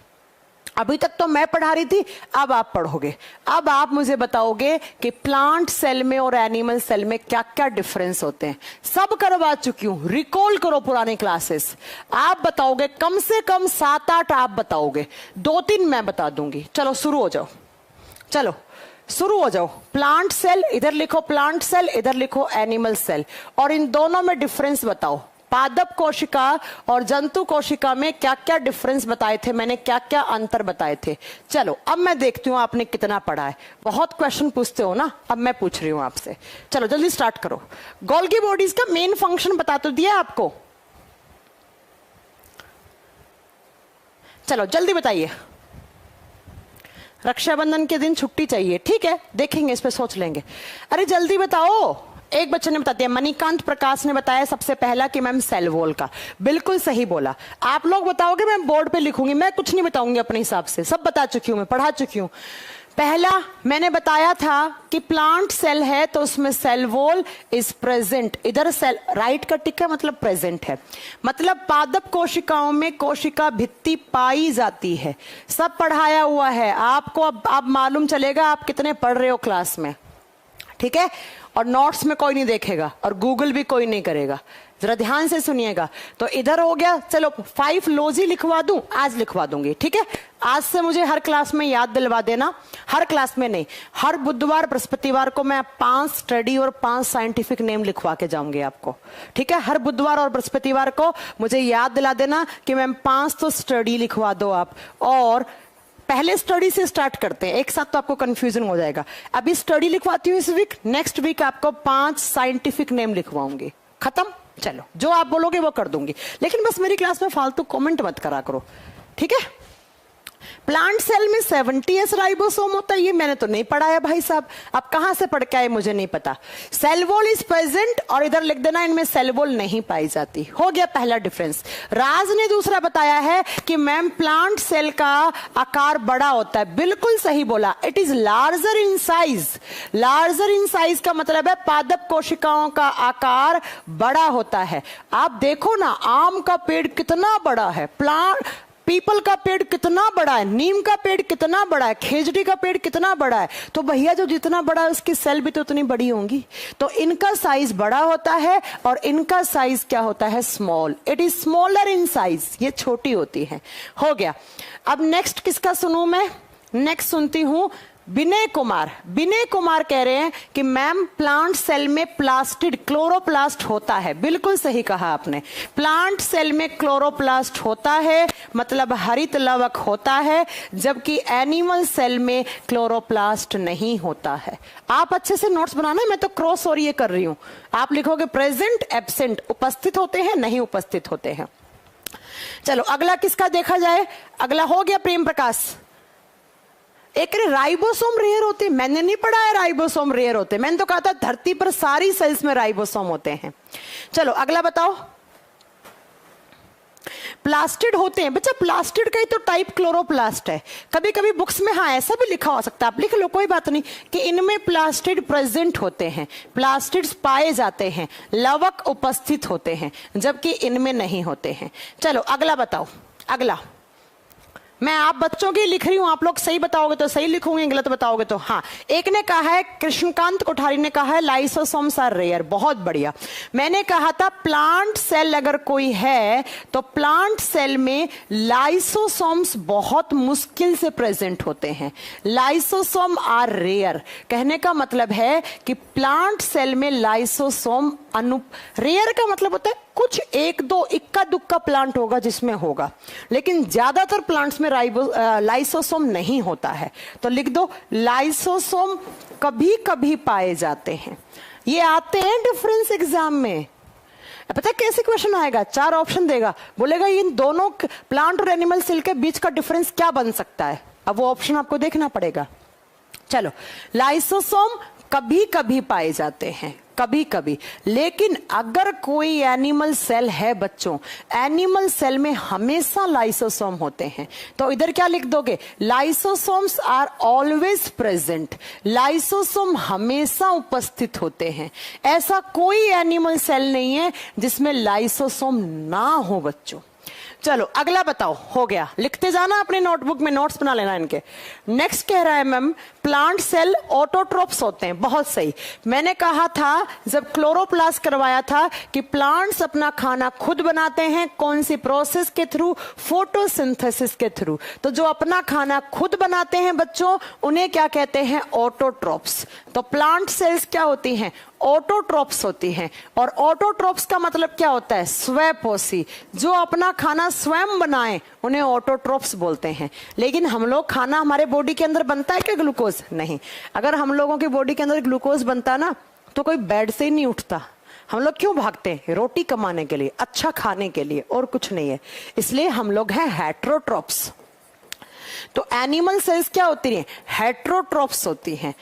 अभी तक तो मैं पढ़ा रही थी, अब आप पढ़ोगे। अब आप मुझे बताओगे कि प्लांट सेल में और एनिमल सेल में क्या क्या डिफरेंस होते हैं। सब करवा चुकी हूं, रिकॉल करो पुराने क्लासेस। आप बताओगे, कम से कम 7-8 आप बताओगे, 2-3 मैं बता दूंगी। चलो शुरू हो जाओ, चलो शुरू हो जाओ। प्लांट सेल इधर लिखो, प्लांट सेल इधर लिखो, एनिमल सेल, और इन दोनों में डिफरेंस बताओ। पादप कोशिका और जंतु कोशिका में क्या क्या डिफरेंस बताए थे मैंने, क्या क्या अंतर बताए थे। चलो अब मैं देखती हूं आपने कितना पढ़ा है। बहुत क्वेश्चन पूछते हो ना, अब मैं पूछ रही हूं आपसे। चलो जल्दी स्टार्ट करो। गोल्गी बॉडीज का मेन फंक्शन बता तो दिया आपको, चलो जल्दी बताइए। रक्षाबंधन के दिन छुट्टी चाहिए, ठीक है, देखेंगे, इस पे सोच लेंगे। अरे जल्दी बताओ। एक बच्चे ने बता दिया, मणिकांत प्रकाश ने बताया सबसे पहला कि मैम सेल वॉल का, बिल्कुल सही बोला। आप लोग बताओगे, मैं बोर्ड पे लिखूंगी, मैं कुछ नहीं बताऊंगी अपने हिसाब से, सब बता चुकी हूं, मैं पढ़ा चुकी हूं। पहला मैंने बताया था कि प्लांट सेल है तो उसमें सेल वॉल इज प्रेजेंट, इधर सेल राइट का टिक है मतलब प्रेजेंट है, मतलब पादप कोशिकाओं में कोशिका भित्ति पाई जाती है। सब पढ़ाया हुआ है आपको, अब मालूम चलेगा आप कितने पढ़ रहे हो क्लास में। ठीक है। और नोट्स में कोई नहीं देखेगा और गूगल भी कोई नहीं करेगा, जरा ध्यान से सुनिएगा। तो इधर हो गया। चलो 5 लॉजी लिखवा दूं, आज लिखवा दूंगी, ठीक है। आज से मुझे हर क्लास में याद दिलवा देना, हर क्लास में नहीं, हर बुधवार बृहस्पतिवार को मैं 5 स्टडी और 5 साइंटिफिक नेम लिखवा के जाऊंगी आपको, ठीक है। हर बुधवार और बृहस्पतिवार को मुझे याद दिला देना कि मैम 5 तो स्टडी लिखवा दो आप, और पहले स्टडी से स्टार्ट करते हैं, एक साथ तो आपको कंफ्यूजन हो जाएगा। अभी स्टडी लिखवाती हूँ इस वीक, नेक्स्ट वीक आपको 5 साइंटिफिक नेम लिखवाऊंगी, खत्म। चलो जो आप बोलोगे वो कर दूंगी, लेकिन बस मेरी क्लास में फालतू कमेंट मत करा करो, ठीक है। प्लांट सेल में 70S राइबोसोम होता है, ये मैंने तो नहीं पढ़ा है भाई साहब, आप कहां से पढ़ के आए मुझे नहीं पता। सेल वॉल इज प्रेजेंट, और इधर लिख देना इनमें सेल वॉल नहीं पाई जाती। हो गया पहला डिफरेंस। राज ने दूसरा बताया है कि मैम प्लांट सेल का आकार बड़ा होता है, बिल्कुल सही बोला, it is larger in size. Larger in size का मतलब है पादप कोशिकाओं का आकार बड़ा होता है। आप देखो ना, आम का पेड़ कितना बड़ा है, पीपल का पेड़ कितना बड़ा है, नीम का पेड़ कितना बड़ा है, खेजड़ी का पेड़ कितना बड़ा है, तो भैया जो जितना बड़ा है उसकी सेल भी तो उतनी बड़ी होंगी। तो इनका साइज बड़ा होता है और इनका साइज क्या होता है, small. It is smaller in size, ये छोटी होती है। हो गया। अब नेक्स्ट किसका सुनूं मैं? नेक्स्ट सुनती हूं विनय कुमार। विनय कुमार कह रहे हैं कि मैम प्लांट सेल में प्लास्टिड क्लोरोप्लास्ट होता है, बिल्कुल सही कहा आपने। प्लांट सेल में क्लोरोप्लास्ट होता है, मतलब हरित लवक होता है, जबकि एनिमल सेल में क्लोरोप्लास्ट नहीं होता है। आप अच्छे से नोट्स बनाना, मैं तो क्रॉस और ये कर रही हूं। आप लिखोगे प्रेजेंट, एब्सेंट, उपस्थित होते हैं, नहीं उपस्थित होते हैं। चलो अगला किसका देखा जाए। अगला हो गया प्रेम प्रकाश। एक राइबोसोम रेयर होते, मैंने नहीं पढ़ा है राइबोसोम रेयर होते, मैंने तो कहा था धरती पर सारी सेल्स में राइबोसोम होते हैं। चलो अगला बताओ। प्लास्टिड होते हैं बच्चा, प्लास्टिड का ही तो टाइप क्लोरोप्लास्ट है। कभी कभी बुक्स में हाँ ऐसा भी लिखा हो सकता है, आप लिख लो कोई बात नहीं, कि इनमें प्लास्टिड प्रेजेंट होते हैं, प्लास्टिड्स पाए जाते हैं, लवक उपस्थित होते हैं, जबकि इनमें नहीं होते हैं। चलो अगला बताओ। अगला मैं आप बच्चों की लिख रही हूं, आप लोग सही बताओगे तो सही लिखूंगे, गलत बताओगे तो हाँ। एक ने कहा है, कृष्णकांत कोठारी ने कहा है लाइसोसोम्स आर रेयर, बहुत बढ़िया। मैंने कहा था प्लांट सेल अगर कोई है तो प्लांट सेल में लाइसोसोम्स बहुत मुश्किल से प्रेजेंट होते हैं। लाइसोसोम आर रेयर कहने का मतलब है कि प्लांट सेल में लाइसोसोम रेयर का मतलब होता है कुछ एक दो इक्का दुक्का प्लांट होगा जिसमें होगा, लेकिन ज्यादातर प्लांट्स में लाइसोसोम नहीं होता है। तो लिख दो लाइसोसोम कभी कभी पाए जाते हैं। ये आते हैं डिफरेंस एग्जाम में। पता है कैसे क्वेश्चन आएगा? 4 ऑप्शन देगा, बोलेगा इन दोनों प्लांट और एनिमल सेल के बीच का डिफरेंस क्या बन सकता है। अब वो ऑप्शन आपको देखना पड़ेगा। चलो, लाइसोसोम कभी कभी पाए जाते हैं, कभी कभी, लेकिन अगर कोई एनिमल सेल है बच्चों, एनिमल सेल में हमेशा लाइसोसोम होते हैं, तो इधर क्या लिख दोगे? Lysosomes are always present, lysosome हमेशा उपस्थित होते हैं। ऐसा कोई एनिमल सेल नहीं है जिसमें लाइसोसोम ना हो बच्चों। चलो अगला बताओ, हो गया, लिखते जाना अपने नोटबुक में, नोट्स बना लेना इनके। नेक्स्ट कह रहा है मैम प्लांट सेल ऑटोट्रोप्स होते हैं, बहुत सही। मैंने कहा था जब क्लोरोप्लास्ट करवाया था कि प्लांट्स अपना खाना खुद बनाते हैं, कौन सी प्रोसेस के थ्रू? फोटोसिंथेसिस के थ्रू। तो जो अपना खाना खुद बनाते हैं बच्चों, उन्हें क्या कहते हैं? ऑटोट्रोप्स। तो प्लांट सेल्स क्या होती हैं? ऑटोट्रोप्स होती हैं। और ऑटोट्रोप्स का मतलब क्या होता है? स्वपोषी, जो अपना खाना स्वयं बनाए उन्हें ऑटोट्रोप्स बोलते हैं। लेकिन हम लोग खाना हमारे बॉडी के अंदर बनता है क्या ग्लूकोज? नहीं। अगर हम लोगों की बॉडी के अंदर ग्लूकोज बनता ना तो कोई बेड से ही नहीं उठता। हम लोग क्यों भागते हैं? रोटी कमाने के लिए, अच्छा खाने के लिए, और कुछ नहीं है। इसलिए हम लोग हैं हेट्रोट्रोप्स। तो एनिमल सेल्स क्या होती हैं? हेट्रोट्रोप्स होती हैं,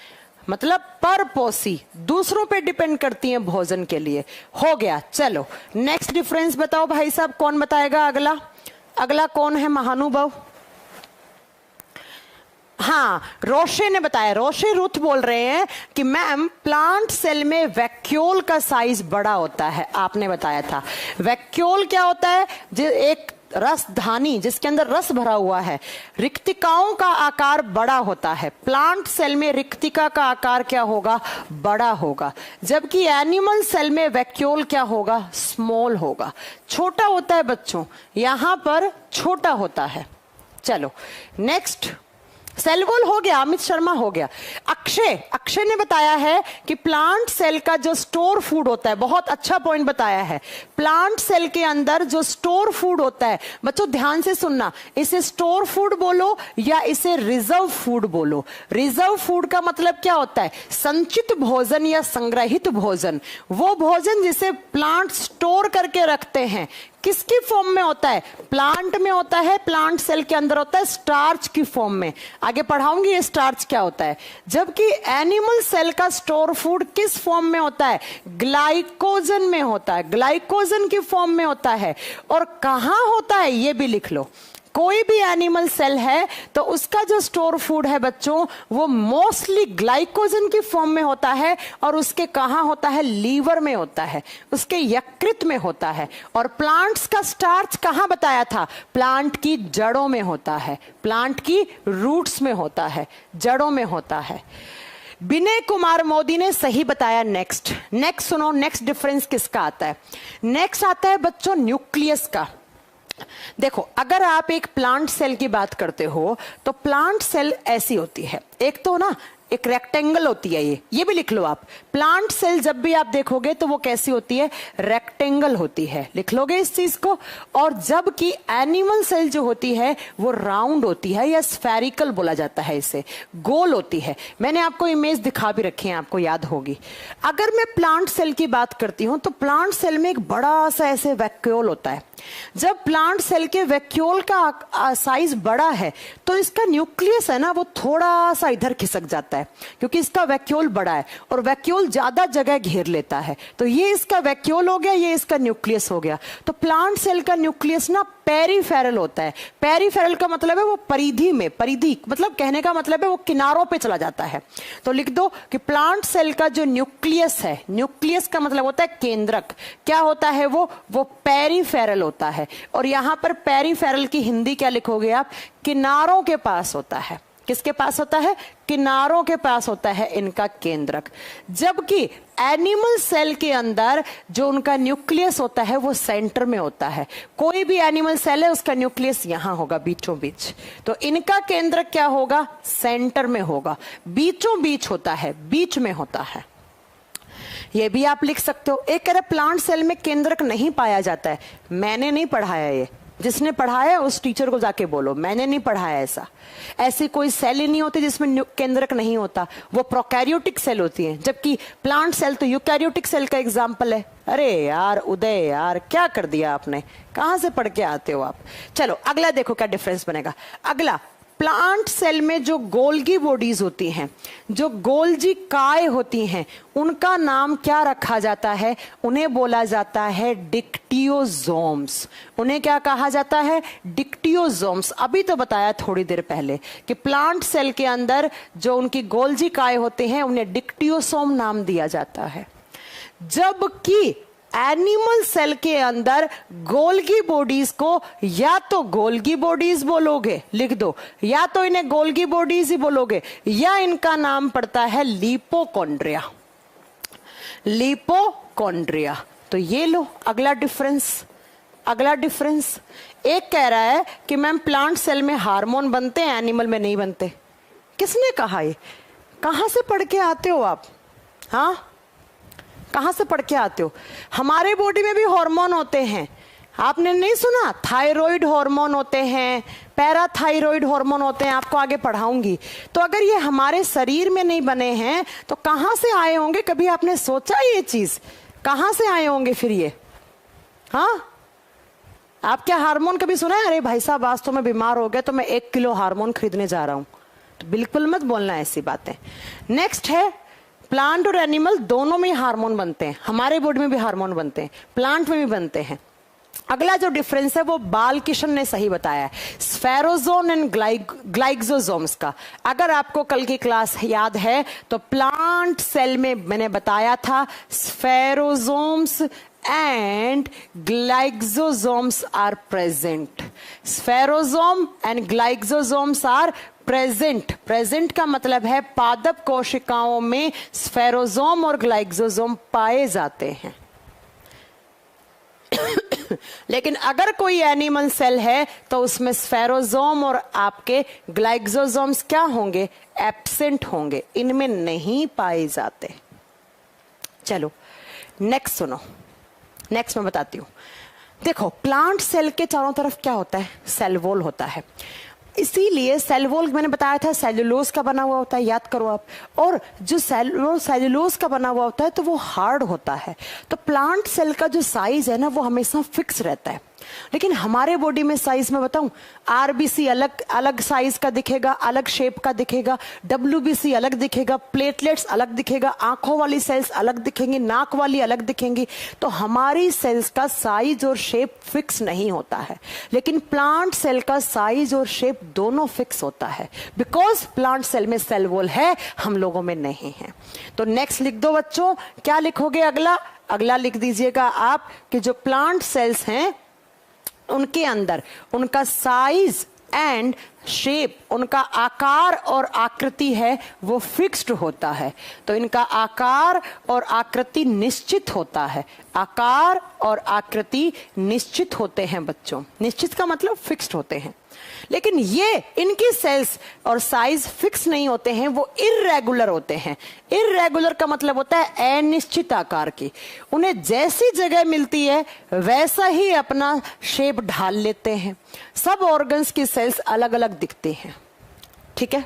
मतलब परपोषी, दूसरों पे डिपेंड करती हैं भोजन के लिए। हो गया। चलो नेक्स्ट डिफरेंस बताओ भाई साहब, कौन बताएगा अगला? अगला कौन है महानुभाव? हाँ, रोशे ने बताया। रोशे रुथ बोल रहे हैं कि मैम प्लांट सेल में वैक्यूल का साइज बड़ा होता है। आपने बताया था वैक्यूल क्या होता है? एक रसधानी जिसके अंदर रस भरा हुआ है। रिक्तिकाओं का आकार बड़ा होता है। प्लांट सेल में रिक्तिका का आकार क्या होगा? बड़ा होगा। जबकि एनिमल सेल में वैक्यूल क्या होगा? स्मॉल होगा, छोटा होता है बच्चों। यहां पर छोटा होता है। चलो नेक्स्ट, सेल वॉल हो गया, अमित शर्मा हो गया। अक्षय ने बताया है कि प्लांट सेल का जो स्टोर फूड होता है, बहुत अच्छा पॉइंट बताया है। प्लांट सेल के अंदर जो स्टोर फूड होता है, बच्चों ध्यान से सुनना, इसे स्टोर फूड बोलो या इसे रिजर्व फूड बोलो। रिजर्व फूड का मतलब क्या होता है? संचित भोजन या संग्रहित भोजन, वो भोजन जिसे प्लांट स्टोर करके रखते हैं। किसकी फॉर्म में होता है? प्लांट में होता है, प्लांट सेल के अंदर होता है स्टार्च की फॉर्म में। आगे पढ़ाऊंगी ये स्टार्च क्या होता है। जबकि एनिमल सेल का स्टोर फूड किस फॉर्म में होता है? ग्लाइकोजन में होता है, ग्लाइकोजन की फॉर्म में होता है। और कहां होता है ये भी लिख लो। कोई भी एनिमल सेल है तो उसका जो स्टोर फूड है बच्चों, वो मोस्टली ग्लाइकोजन की फॉर्म में होता है। और उसके कहां होता है? लीवर में होता है, उसके यकृत में होता है। और प्लांट्स का स्टार्च कहां बताया था? प्लांट की जड़ों में होता है, प्लांट की रूट्स में होता है, जड़ों में होता है। विनय कुमार मोदी ने सही बताया। नेक्स्ट सुनो, नेक्स्ट डिफरेंस किसका आता है? नेक्स्ट आता है बच्चों न्यूक्लियस का। देखो, अगर आप एक प्लांट सेल की बात करते हो तो प्लांट सेल ऐसी होती है। एक तो ना एक रेक्टेंगल होती है, ये भी लिख लो आप। प्लांट सेल जब भी आप देखोगे तो वो कैसी होती है? रेक्टेंगल होती है, लिख लोगे इस चीज को। और जबकि एनिमल सेल जो होती है वो राउंड होती है, या स्फेरिकल बोला जाता है, इसे गोल होती है। मैंने आपको इमेज दिखा भी रखी है, आपको याद होगी। अगर मैं प्लांट सेल की बात करती हूं तो प्लांट सेल में एक बड़ा सा ऐसे वैक्यूल होता है। जब प्लांट सेल के वैक्यूल का साइज बड़ा है तो इसका न्यूक्लियस है ना, वो थोड़ा सा इधर खिसक जाता है। है क्योंकि इसका वैक्यूल बड़ा है और वैक्यूल ज्यादा जगह घेर लेता है। तो ये इसका वैक्यूल हो गया, ये इसका न्यूक्लियस हो गया। तो प्लांट सेल का न्यूक्लियस ना पेरीफेरल होता है। पेरीफेरल का मतलब है वो परिधि में, परिधि मतलब कहने का मतलब है वो किनारों पे चला जाता है। तो लिख दो कि प्लांट सेल का जो न्यूक्लियस है, न्यूक्लियस का मतलब होता है केंद्रक, क्या होता है वो पेरीफेरल होता है। और यहां पर पेरीफेरल की हिंदी क्या लिखोगे आप? किनारों के पास होता है। किसके पास होता है? किनारों के पास होता है इनका केंद्रक। जबकि एनिमल सेल के अंदर जो उनका न्यूक्लियस होता है वो सेंटर में होता है। कोई भी एनिमल सेल है उसका न्यूक्लियस यहां होगा बीचों बीच, तो इनका केंद्रक क्या होगा? सेंटर में होगा, बीचों बीच होता है, बीच में होता है। ये भी आप लिख सकते हो। एक कह रहा प्लांट सेल में केंद्रक नहीं पाया जाता है, मैंने नहीं पढ़ाया, ये जिसने पढ़ाया उस टीचर को जाके बोलो मैंने नहीं पढ़ाया ऐसा। ऐसी कोई सेल ही नहीं होती जिसमें केंद्रक नहीं होता, वो प्रोकैरियोटिक सेल होती है, जबकि प्लांट सेल तो यूकैरियोटिक सेल का एग्जाम्पल है। अरे यार उदय यार क्या कर दिया आपने, कहां से पढ़ के आते हो आप? चलो अगला देखो क्या डिफरेंस बनेगा। अगला, प्लांट सेल में जो गोल्गी बॉडीज होती हैं, जो गोल्जी काय होती हैं, उनका नाम क्या रखा जाता है? उन्हें बोला जाता है डिक्टियोजोम्स। उन्हें क्या कहा जाता है? डिक्टियोजोम्स। अभी तो बताया थोड़ी देर पहले कि प्लांट सेल के अंदर जो उनकी गोल्जी काय होते हैं उन्हें डिक्टियोसोम नाम दिया जाता है। जबकि एनिमल सेल के अंदर गोल्गी बॉडीज को या तो गोल्गी बॉडीज बोलोगे, लिख दो, या तो इन्हें गोल्गी बॉडीज ही बोलोगे, या इनका नाम पड़ता है लिपोकॉन्ड्रिया। लिपोकॉन्ड्रिया। तो ये लो अगला डिफरेंस। अगला डिफरेंस, एक कह रहा है कि मैम प्लांट सेल में हार्मोन बनते हैं, एनिमल में नहीं बनते। किसने कहा? ये कहां से पढ़ के आते हो आप? हाँ, कहां से पढ़ के आते हो? हमारे बॉडी में भी हार्मोन होते हैं, आपने नहीं सुना? थायराइड हार्मोन होते हैं, पैराथायराइड हार्मोन होते हैं, आपको आगे पढ़ाऊंगी। तो अगर ये हमारे शरीर में नहीं बने हैं तो कहां से आए होंगे? कभी आपने सोचा ये चीज? कहां से आए होंगे फिर ये? हाँ, आप क्या हार्मोन कभी सुना है? अरे भाई साहब आज तो मैं बीमार हो गया तो मैं 1 किलो हार्मोन खरीदने जा रहा हूं। तो बिल्कुल मत बोलना ऐसी बातें। नेक्स्ट है, प्लांट और एनिमल दोनों में हार्मोन बनते हैं, हमारे बॉडी में भी हार्मोन बनते हैं, प्लांट में भी बनते हैं। अगला जो डिफरेंस है वो बाल किशन ने सही बताया है, स्फेरोजोम एंड ग्लाइक्सोसोम्स का। अगर आपको कल की क्लास याद है तो प्लांट सेल में मैंने बताया था spherosomes and glycosomes are present. Spherosome and glycosomes are present. Present का मतलब है पादप कोशिकाओं में स्फेरोजोम और ग्लाइक्सोसोम पाए जाते हैं। लेकिन अगर कोई एनिमल सेल है तो उसमें स्फेरोजोम और आपके ग्लाइक्सोसोम्स क्या होंगे? एब्सेंट होंगे, इनमें नहीं पाए जाते। चलो नेक्स्ट सुनो, नेक्स्ट मैं बताती हूं। देखो प्लांट सेल के चारों तरफ क्या होता है? सेल वॉल होता है। इसीलिए सेल वॉल मैंने बताया था सेल्यूलोज का बना हुआ होता है, याद करो आप। और जो सेल्यूलोज का बना हुआ होता है तो वो हार्ड होता है। तो प्लांट सेल का जो साइज है ना वो हमेशा फिक्स रहता है। लेकिन हमारे बॉडी में साइज में बताऊं, आरबीसी अलग अलग साइज का दिखेगा, अलग शेप का दिखेगा, डब्ल्यूबीसी अलग दिखेगा, प्लेटलेट्स अलग दिखेगा, आंखों वाली सेल्स अलग दिखेंगी, नाक वाली अलग दिखेंगी। तो हमारी सेल्स का साइज और शेप फिक्स नहीं होता है, लेकिन प्लांट सेल का साइज और शेप दोनों फिक्स होता है, बिकॉज प्लांट सेल में सेल वॉल है, हम लोगों में नहीं है। तो नेक्स्ट लिख दो बच्चों, क्या लिखोगे? अगला लिख दीजिएगा आप कि जो प्लांट सेल्स हैं उनके अंदर उनका साइज एंड शेप, उनका आकार और आकृति है वो फिक्स्ड होता है। तो इनका आकार और आकृति निश्चित होता है। आकार और आकृति निश्चित होते हैं बच्चों। निश्चित का मतलब फिक्स्ड होते हैं। लेकिन ये इनकी सेल्स और साइज फिक्स नहीं होते हैं, वो इर्रेगुलर होते हैं। इर्रेगुलर का मतलब होता है अनिश्चित आकार की। उन्हें जैसी जगह मिलती है वैसा ही अपना शेप ढाल लेते हैं। सब ऑर्गन्स की सेल्स अलग अलग दिखते हैं। ठीक है,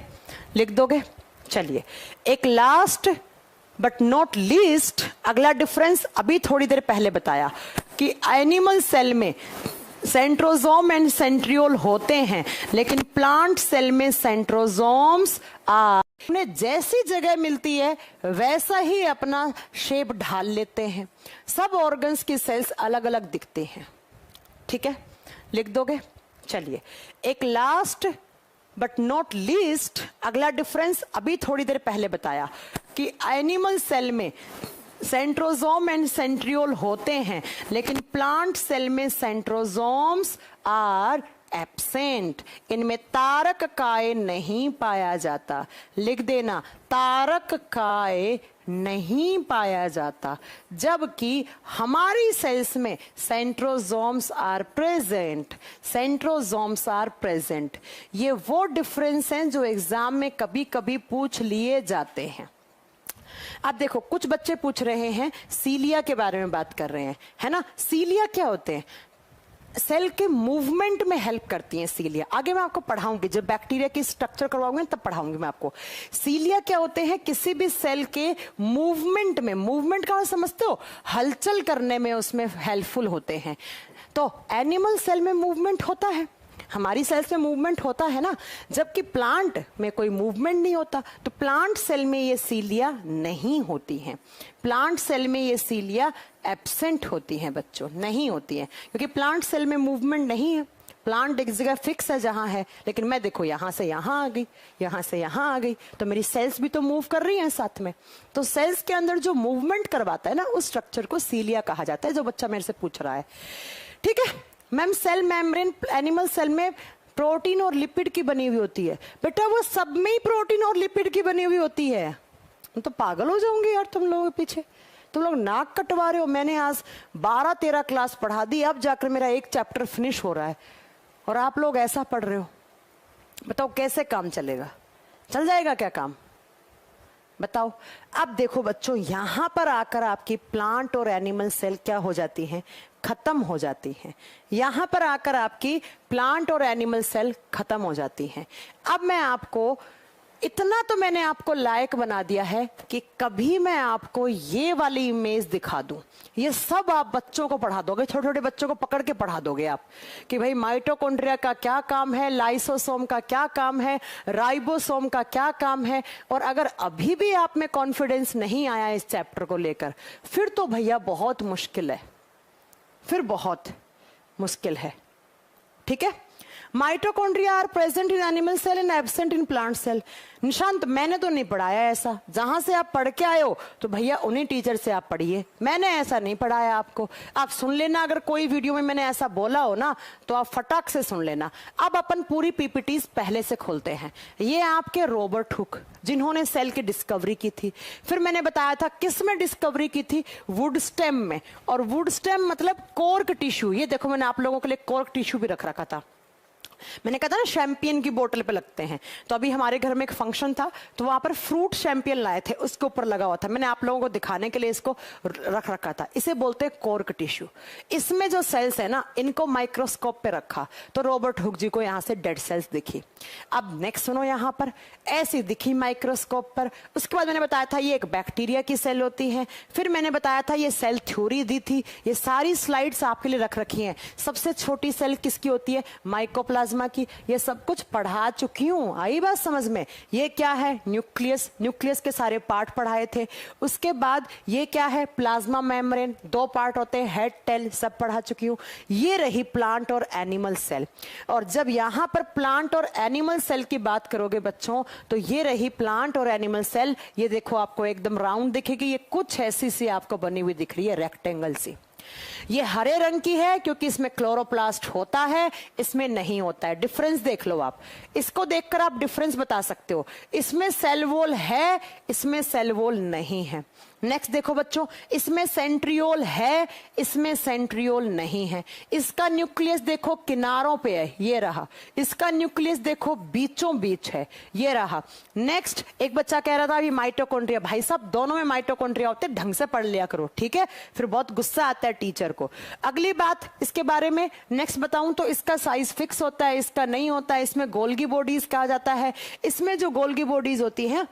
लिख दोगे? चलिए एक लास्ट बट नॉट लीस्ट अगला डिफरेंस अभी थोड़ी देर पहले बताया कि एनिमल सेल में सेंट्रोजोम एंड सेंट्रियोल होते हैं, लेकिन प्लांट सेल में सेंट्रोजोम्स आर उन्हें जैसी जगह मिलती है वैसा ही अपना शेप ढाल लेते हैं। सब ऑर्गन्स की सेल्स अलग अलग दिखते हैं। ठीक है, लिख दोगे? चलिए, एक लास्ट बट नॉट लीस्ट अगला डिफरेंस अभी थोड़ी देर पहले बताया कि एनिमल सेल में सेंट्रोजोम एंड सेंट्रियोल होते हैं, लेकिन प्लांट सेल में सेंट्रोजोम्स आर एब्सेंट। इनमें तारक काय नहीं पाया जाता। लिख देना, तारक काय नहीं पाया जाता, जबकि हमारी सेल्स में centrosomes are present. Centrosomes are present. ये वो डिफरेंस हैं जो एग्जाम में कभी कभी पूछ लिए जाते हैं। अब देखो, कुछ बच्चे पूछ रहे हैं, सीलिया के बारे में बात कर रहे हैं, है ना? सीलिया क्या होते हैं? सेल के मूवमेंट में हेल्प करती हैं सीलिया। आगे मैं आपको पढ़ाऊंगी, जब बैक्टीरिया की स्ट्रक्चर करवाऊंगी तब पढ़ाऊंगी मैं आपको। सीलिया क्या होते हैं? किसी भी सेल के मूवमेंट में, मूवमेंट का समझते हो, हलचल करने में उसमें हेल्पफुल होते हैं। तो एनिमल सेल में मूवमेंट होता है, हमारी सेल्स में मूवमेंट होता है ना, जबकि प्लांट में कोई मूवमेंट नहीं होता। तो प्लांट सेल में ये सीलिया नहीं होती हैं। प्लांट सेल में ये सीलिया एब्सेंट होती हैं बच्चों, नहीं होती हैं, क्योंकि प्लांट सेल में मूवमेंट नहीं है। प्लांट एक जगह फिक्स है जहां है, लेकिन मैं देखो यहां से यहां आ गई, यहां से यहां आ गई, तो मेरी सेल्स भी तो मूव कर रही हैं साथ में। तो सेल्स के अंदर जो मूवमेंट करवाता है ना, उस स्ट्रक्चर को सीलिया कहा जाता है, जो बच्चा मेरे से पूछ रहा है। ठीक है ma'am, cell membrane animal cell में प्रोटीन और लिपिड की बनी हुई होती है। बेटा वो सब में ही प्रोटीन और लिपिड की बनी हुई होती है। हम तो पागल हो जाऊंगी यार तुम लोगों के पीछे। तुम लोग नाक कटवा रहे हो। मैंने आज 12-13 क्लास पढ़ा दी, अब जाकर मेरा एक चैप्टर फिनिश हो रहा है और आप लोग ऐसा पढ़ रहे हो। बताओ कैसे काम चलेगा? चल जाएगा क्या काम? बताओ। अब देखो बच्चों, यहां पर आकर आपकी प्लांट और एनिमल सेल क्या हो जाती हैं? खत्म हो जाती हैं। यहां पर आकर आपकी प्लांट और एनिमल सेल खत्म हो जाती हैं। अब मैं आपको इतना तो मैंने आपको लायक बना दिया है कि कभी मैं आपको ये वाली इमेज दिखा दूं, ये सब आप बच्चों को पढ़ा दोगे, छोटे छोटे बच्चों को पकड़ के पढ़ा दोगे आप कि भाई माइटोकॉन्ड्रिया का क्या काम है, लाइसोसोम का क्या काम है, राइबोसोम का क्या काम है। और अगर अभी भी आप में कॉन्फिडेंस नहीं आया इस चैप्टर को लेकर, फिर तो भैया बहुत मुश्किल है, फिर बहुत मुश्किल है। ठीक है, mitochondria are present in animal cell and absent in plant cell. Nishant मैंने तो नहीं पढ़ाया ऐसा। जहां से आप पढ़ के आए हो तो भैया उन्हीं टीचर से आप पढ़िए, मैंने ऐसा नहीं पढ़ाया आपको। आप सुन लेना, अगर कोई वीडियो में मैंने ऐसा बोला हो ना तो आप फटाक से सुन लेना। अब अपन पूरी पीपीटीज पहले से खोलते हैं। ये आपके रॉबर्ट हुक, जिन्होंने सेल की डिस्कवरी की थी। फिर मैंने बताया था किस में डिस्कवरी की थी? वुड स्टेम में। और वुड स्टेम मतलब कॉर्क टिश्यू। ये देखो मैंने आप लोगों के लिए कॉर्क टिश्यू भी रख रखा था। मैंने कहा था ना शैंपियन की बोतल पे लगते हैं, तो अभी हमारे घर में एक फंक्शन था तो वहां पर फ्रूट शैंपियन लाए थे, उसके ऊपर लगा हुआ था। मैंने आप लोगों को दिखाने के लिए इसको रख रखा था। इसे बोलते हैं कॉर्क टिश्यू। इसमें जो सेल्स है ना, इनको माइक्रोस्कोप पे रखा तो रॉबर्ट हुक जी को यहां से डेड सेल्स दिखी। अब नेक्स्ट सुनो, यहां पर ऐसी दिखी माइक्रोस्कोप पर। उसके बाद मैंने बताया था ये एक बैक्टीरिया की सेल होती है। फिर मैंने बताया था ये सेल थ्योरी दी थी। ये सारी स्लाइड्स आपके लिए रख रखी हैं। सबसे छोटी सेल किसकी होती है? माइकोप्लाज्मा की। ये सब कुछ पढ़ा चुकी हूं, आई बात समझ में? ये क्या है? न्यूक्लियस। न्यूक्लियस के सारे पार्ट पढ़ाए थे। उसके बाद ये क्या है? Plasma membrane. 2 पार्ट होते हैं, हेड टेल, सब पढ़ा चुकी हूं। ये रही प्लांट और एनिमल सेल। और जब यहां पर प्लांट और एनिमल सेल की बात करोगे बच्चों, तो ये रही प्लांट और एनिमल सेल। ये देखो आपको एकदम राउंड दिखेगी, ये कुछ ऐसी सी आपको बनी हुई दिख रही है, रेक्टेंगल सी। ये हरे रंग की है क्योंकि इसमें क्लोरोप्लास्ट होता है, इसमें नहीं होता है। डिफरेंस देख लो आप, इसको देखकर आप डिफरेंस बता सकते हो। इसमें सेल वॉल है, इसमें सेल वॉल नहीं है। नेक्स्ट देखो बच्चों, इसमें सेंट्रियोल है, इसमें सेंट्रियोल नहीं है। इसका न्यूक्लियस देखो किनारों पे है, ये रहा। इसका न्यूक्लियस देखो बीचों बीच है, ये रहा। नेक्स्ट एक बच्चा कह रहा था अभी माइटोकॉन्ड्रिया। भाई साहब दोनों में माइटोकॉन्ड्रिया होते, ढंग से पढ़ लिया करो, ठीक है? फिर बहुत गुस्सा आता है टीचर को। अगली बात इसके बारे में नेक्स्ट बताऊं तो इसका साइज फिक्स होता है, इसका नहीं होता है। इसमें गोल्गी बॉडीज कहा जाता है। इसमें जो गोल्गी बॉडीज होती है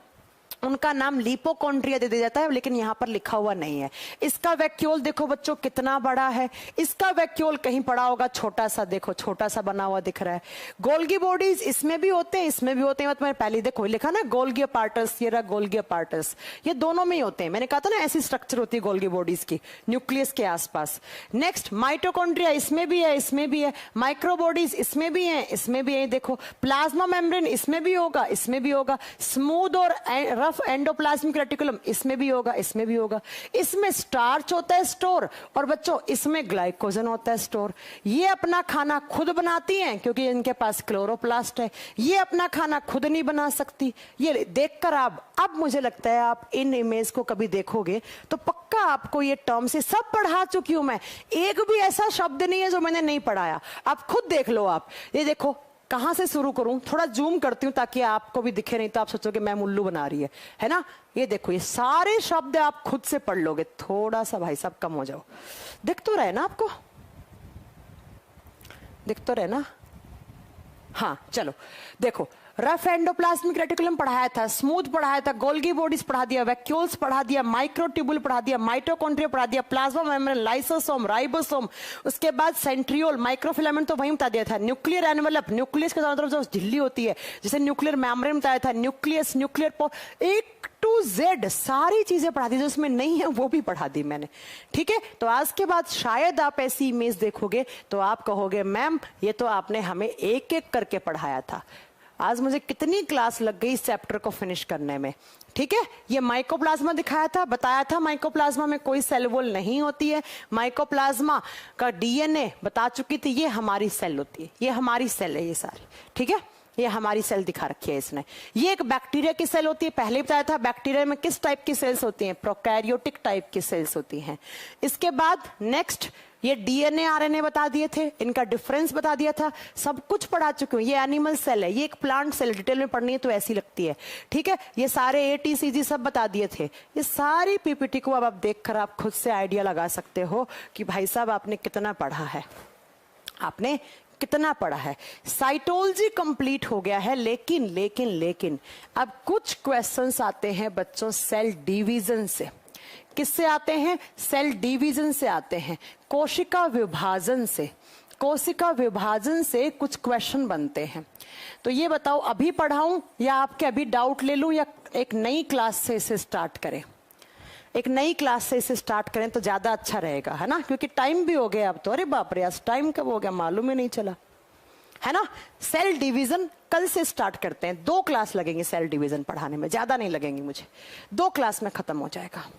उनका नाम लिपोकॉन्ड्रिया दे दिया जाता है, लेकिन यहां पर लिखा हुआ नहीं है। इसका वैक्यूल देखो बच्चों कितना बड़ा है, इसका वैक्यूल कहीं पड़ा होगा छोटा सा, देखो छोटा सा बना हुआ दिख रहा है। गोल्गी बॉडीज इसमें भी होते हैं, इसमें भी होते हैं। मैंने पहले देखो लिखा ना गोल्गी अपार्टस, ये रहा गोल्गी अपार्टस, ये दोनों में ही होते हैं। मैंने कहा था ना ऐसी स्ट्रक्चर होती है गोल्गी बॉडीज की न्यूक्लियस के आसपास। नेक्स्ट माइटोकॉन्ड्रिया, इसमें भी है, इसमें भी है। माइक्रोबॉडीज इसमें भी है, इसमें भी है। देखो प्लाज्मा मेम्ब्रेन इसमें भी होगा, इसमें भी होगा। स्मूथ और रफ एंडोप्लाज्मिक रेटिकुलम इसमें भी होगा, इसमें भी होगा। इसमें स्टार्च होता है स्टोर, और बच्चों इसमें ग्लाइकोजन होता है स्टोर। ये अपना खाना खुद बनाती हैं क्योंकि इनके पास क्लोरोप्लास्ट है। ये अपना खाना खुद नहीं बना सकती। ये देखकर आप, अब मुझे लगता है आप इन इमेज को कभी देखोगे तो पक्का आपको ये टर्म से सब पढ़ा चुकी हूं मैं, एक भी ऐसा शब्द नहीं है जो मैंने नहीं पढ़ाया। आप खुद देख लो। आप ये देखो, कहां से शुरू करूं, थोड़ा जूम करती हूं ताकि आपको भी दिखे, नहीं तो आप सोचोगे मैं उल्लू बना रही है ना। ये देखो, ये सारे शब्द आप खुद से पढ़ लोगे। थोड़ा सा भाई साहब कम हो जाओ, दिख तो रहे ना आपको, दिख तो रहे ना। हाँ चलो देखो, रफ एंडोप्लाज्मिक रेटिकुलम पढ़ाया था, स्मूथ पढ़ाया था, गोल्गी बॉडीज पढ़ा दिया, वैक्यूल्स पढ़ा दिया, माइक्रोट्यूबुल पढ़ा दिया, माइटोकॉन्ड्रिया पढ़ा दिया, प्लाज्मा मेम्ब्रेन, लाइसोसोम, राइबोसोम, उसके बाद सेंट्रियोल, माइक्रोफिलामेंट तो वहीं बता दिया था। न्यूक्लियर एनवेलप, न्यूक्लियस के चारों तरफ जो झिल्ली होती है जिसे न्यूक्लियर मेम्ब्रेन बताया था, न्यूक्लियस, न्यूक्लियर एक टू जेड सारी चीजें पढ़ा दी, जो उसमें नहीं है वो भी पढ़ा दी मैंने। ठीक है, तो आज के बाद शायद आप ऐसी इमेज देखोगे तो आप कहोगे मैम ये तो आपने हमें एक एक करके पढ़ाया था। आज मुझे कितनी क्लास लग गई इस चैप्टर को फिनिश करने में। ठीक है, ये माइकोप्लाज्मा दिखाया था, बताया था माइकोप्लाज्मा में कोई सेल वॉल नहीं होती है। माइकोप्लाज्मा का डीएनए बता चुकी थी, ये हमारी सेल होती है, ये हमारी सेल है ये सारी। ठीक है, ये हमारी सेल दिखा रखी है इसने। ये एक बैक्टीरिया की सेल होती है, पहले बताया था बैक्टीरिया में किस टाइप की सेल्स होती हैं, प्रोकैरियोटिक टाइप की सेल्स होती हैं। इसके बाद नेक्स्ट ये डीएनए आरएनए बता दिए थे, इनका डिफरेंस बता दिया था, सब कुछ पढ़ा चुकी हूं। ये एनिमल सेल है, ये एक प्लांट सेल, डिटेल में पढ़नी है तो ऐसी लगती है। ठीक है, ये सारे एटीसीजी सब बता दिए थे। ये सारी पीपीटी को अब आप देखकर आप खुद से आइडिया लगा सकते हो कि भाई साहब आपने कितना पढ़ा है, आपने कितना पढ़ा है। साइटोलॉजी कंप्लीट हो गया है, लेकिन लेकिन लेकिन अब कुछ क्वेश्चंस आते हैं बच्चों सेल डिवीजन से। किससे आते हैं? सेल डिवीजन से आते हैं, कोशिका विभाजन से। कोशिका विभाजन से कुछ क्वेश्चन बनते हैं। तो ये बताओ अभी पढ़ाऊं या आपके अभी डाउट ले लूं, या एक नई क्लास से इसे स्टार्ट करें? एक नई क्लास से इसे स्टार्ट करें तो ज्यादा अच्छा रहेगा, है ना, क्योंकि टाइम भी हो गया अब तो। अरे बाप रे, आज टाइम कब हो गया मालूम ही नहीं चला, है ना। सेल डिवीजन कल से स्टार्ट करते हैं, 2 क्लास लगेंगे सेल डिवीजन पढ़ाने में, ज्यादा नहीं लगेंगी मुझे, 2 क्लास में खत्म हो जाएगा।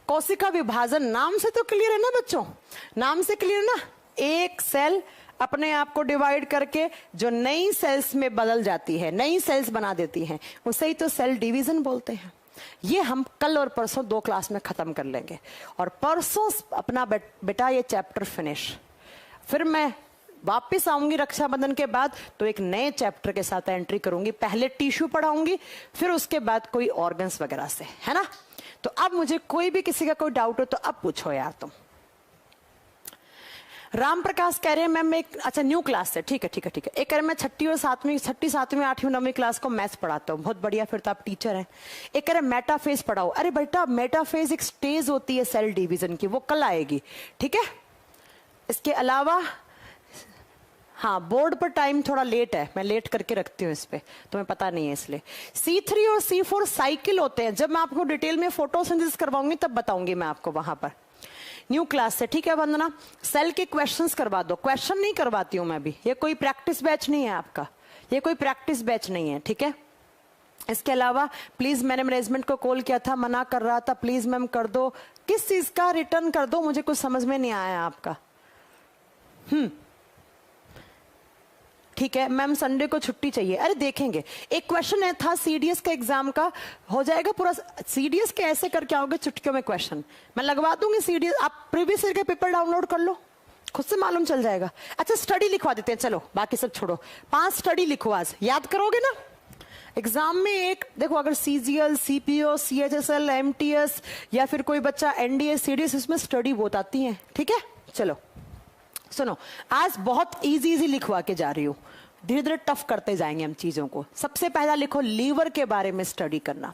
कोशिका विभाजन नाम से तो क्लियर है ना बच्चों, नाम से क्लियर ना। एक सेल अपने आप को डिवाइड करके जो नई सेल्स में बदल जाती है, नई सेल्स बना देती हैं, उसे ही तो सेल डिवीजन बोलते हैं। ये हम कल और परसों 2 क्लास में खत्म कर लेंगे, और परसों अपना बेटा ये चैप्टर फिनिश। फिर मैं वापस आऊंगी रक्षाबंधन के बाद तो एक नए चैप्टर के साथ एंट्री करूंगी। पहले टिश्यू पढ़ाऊंगी, फिर उसके बाद कोई ऑर्गन्स वगैरह से, है ना। तो अब मुझे कोई भी किसी का कोई डाउट हो तो अब पूछो यार तुम। राम प्रकाश कह रहे हैं मैम एक, अच्छा न्यू क्लास से, ठीक है ठीक है ठीक है। एक कह रहे मैं 6ठी और 7वीं 6ठी 7वीं 8वीं 9वीं क्लास को मैथ्स पढ़ाता हूँ, बहुत बढ़िया, फिर तो आप टीचर हैं। एक कह रहे मेटाफेज पढ़ाओ। अरे बेटा मेटाफेज एक स्टेज होती है सेल डिवीजन की, वो कल आएगी, ठीक है। इसके अलावा हाँ, बोर्ड पर टाइम थोड़ा लेट है, मैं लेट करके रखती हूँ इस पे, तुम्हें पता नहीं है इसलिए। C3 और C4 साइकिल होते हैं, जब मैं आपको डिटेल में फोटोसिंथेसिस करवाऊंगी तब बताऊंगी मैं आपको वहां पर न्यू क्लास से, ठीक है वंदना। सेल के क्वेश्चंस करवा दो, क्वेश्चन नहीं करवाती हूं मैं भी, ये कोई प्रैक्टिस बैच नहीं है आपका, ये कोई प्रैक्टिस बैच नहीं है, ठीक है। इसके अलावा प्लीज, मैंने मैनेजमेंट को कॉल किया था, मना कर रहा था, प्लीज मैम कर दो। किस चीज का रिटर्न कर दो, मुझे कुछ समझ में नहीं आया आपका। ठीक है मैम, संडे को छुट्टी चाहिए। अरे देखेंगे, एक क्वेश्चन है था सीडीएस का एग्जाम का, हो जाएगा पूरा। सीडीएस के ऐसे करके आओगे चुटकियों में क्वेश्चन, मैं लगवा दूंगी सीडीएस। आप प्रीवियस ईयर के पेपर डाउनलोड कर लो, खुद से मालूम चल जाएगा। अच्छा स्टडी लिखवा देते हैं, चलो बाकी सब छोड़ो, 5 स्टडी लिखो, आज याद करोगे ना एग्जाम में। एक देखो, अगर सीजीएल, सीपीओ, सीएचएसएल, एमटीएस या फिर कोई बच्चा एनडीए, सीडीएस, इसमें स्टडी बहुत आती है, ठीक है। चलो सुनो, आज बहुत इजी लिखवा के जा रही हूं, धीरे धीरे टफ करते जाएंगे हम चीजों को। सबसे पहला लिखो लीवर के बारे में स्टडी करना,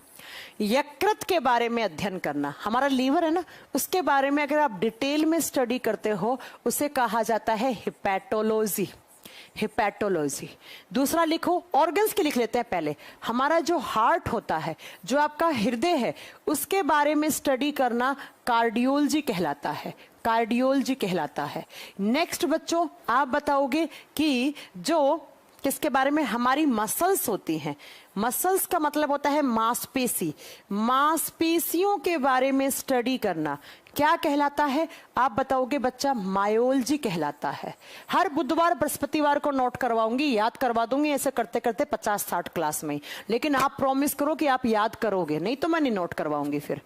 यकृत के बारे में अध्ययन करना। हमारा लीवर है ना, उसके बारे में अगर आप डिटेल में स्टडी करते हो उसे कहा जाता है हिपैटोलॉजी, हिपैटोलॉजी। दूसरा लिखो, ऑर्गन्स के लिख लेते हैं पहले। हमारा जो हार्ट होता है, जो आपका हृदय है, उसके बारे में स्टडी करना कार्डियोलॉजी कहलाता है, कार्डियोलॉजी कहलाता है। नेक्स्ट बच्चों, आप बताओगे कि जो किसके बारे में, हमारी मसल्स होती हैं। मसल्स का मतलब होता है मांसपेशी, मांसपेशियों के बारे में स्टडी करना क्या कहलाता है? आप बताओगे बच्चा, मायोलॉजी कहलाता है। हर बुधवार बृहस्पतिवार को नोट करवाऊंगी, याद करवा दूंगी, ऐसे करते करते 50-60 क्लास में ही। लेकिन आप प्रॉमिस करो कि आप याद करोगे, नहीं तो मैं नहीं नोट करवाऊंगी फिर।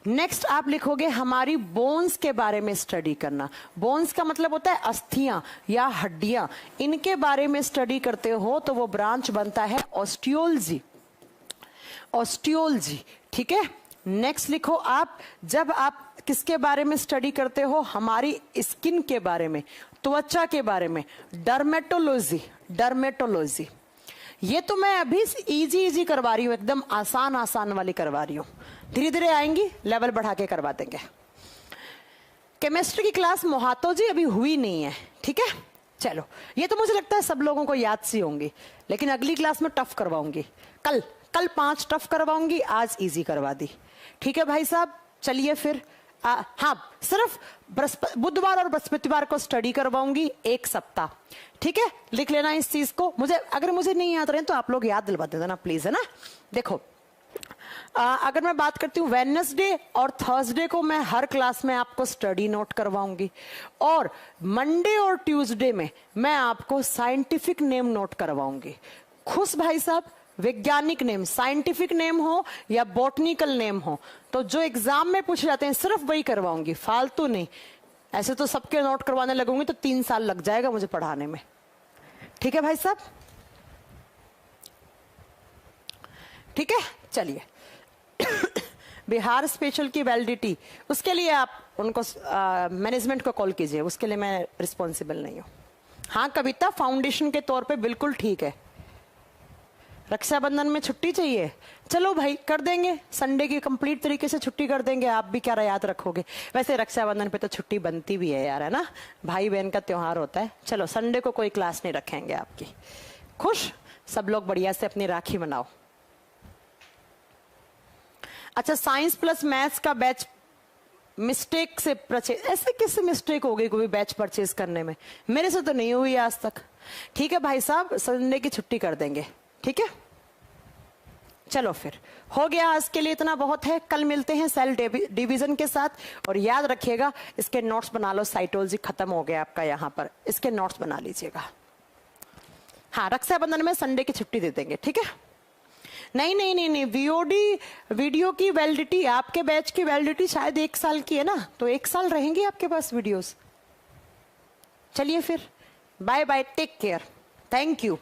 नेक्स्ट आप लिखोगे हमारी बोन्स के बारे में स्टडी करना। बोन्स का मतलब होता है अस्थियां या हड्डियां, इनके बारे में स्टडी करते हो तो वो ब्रांच बनता है ऑस्टियोलॉजी, ऑस्टियोलॉजी। ठीक है। नेक्स्ट लिखो आप, जब आप किसके बारे में स्टडी करते हो, हमारी स्किन के बारे में, त्वचा के बारे में, डर्मेटोलॉजी, डर्मेटोलॉजी। ये तो मैं अभी इजी इजी करवा रही हूं, एकदम आसान आसान वाली करवा रही हूं, धीरे धीरे आएंगी, लेवल बढ़ा के करवा देंगे। केमिस्ट्री की क्लास मोहातो जी अभी हुई नहीं है, ठीक है। चलो, ये तो मुझे लगता है सब लोगों को याद सी होंगी, लेकिन अगली क्लास में टफ करवाऊंगी। कल 5 टफ करवाऊंगी, आज इजी करवा दी, ठीक है भाई साहब। चलिए फिर हाँ, सिर्फ बुधवार और बृहस्पतिवार को स्टडी करवाऊंगी 1 सप्ताह, ठीक है। लिख लेना इस चीज को। अगर मुझे नहीं याद रहे तो आप लोग याद दिलवा देना प्लीज, है ना। देखो, अगर मैं बात करती हूँ वेडनेसडे और थर्सडे को मैं हर क्लास में आपको स्टडी नोट करवाऊंगी, और मंडे और ट्यूसडे में मैं आपको साइंटिफिक नेम नोट करवाऊंगी। खुश भाई साहब, वैज्ञानिक नेम, साइंटिफिक नेम हो या बॉटनिकल नेम हो, तो जो एग्जाम में पूछे जाते हैं सिर्फ वही करवाऊंगी, फालतू नहीं। ऐसे तो सबके नोट करवाने लगूंगी तो 3 साल लग जाएगा मुझे पढ़ाने में, ठीक है भाई साहब। ठीक है, चलिए। बिहार स्पेशल की वैलिडिटी, उसके लिए आप उनको मैनेजमेंट को कॉल कीजिए, उसके लिए मैं रिस्पॉन्सिबल नहीं हूं। हाँ कविता, फाउंडेशन के तौर पे बिल्कुल ठीक है। रक्षाबंधन में छुट्टी चाहिए, चलो भाई कर देंगे, संडे की कंप्लीट तरीके से छुट्टी कर देंगे। आप भी क्या याद रखोगे, वैसे रक्षाबंधन पे तो छुट्टी बनती भी है यार, है ना, भाई बहन का त्योहार होता है। चलो संडे को कोई क्लास नहीं रखेंगे आपकी। खुश, सब लोग बढ़िया से अपनी राखी मनाओ। अच्छा, साइंस प्लस मैथ्स का बैच मिस्टेक से परचेज, ऐसे किससे मिस्टेक हो गई कोई बैच परचेज करने में? मेरे से तो नहीं हुई आज तक। ठीक है भाई साहब, संडे की छुट्टी कर देंगे, ठीक है। चलो फिर, हो गया आज के लिए, इतना बहुत है। कल मिलते हैं सेल डिवीजन के साथ, और याद रखिएगा इसके नोट्स बना लो। साइटोलॉजी खत्म हो गया आपका यहाँ पर, इसके नोट्स बना लीजिएगा। हाँ, रक्षाबंधन में संडे की छुट्टी दे देंगे, ठीक है। नहीं नहीं नहीं नहीं, वीओडी वीडियो की वैलिडिटी, आपके बैच की वैलिडिटी शायद 1 साल की है ना, तो 1 साल रहेंगे आपके पास वीडियोस। चलिए फिर, bye bye, take care, thank you.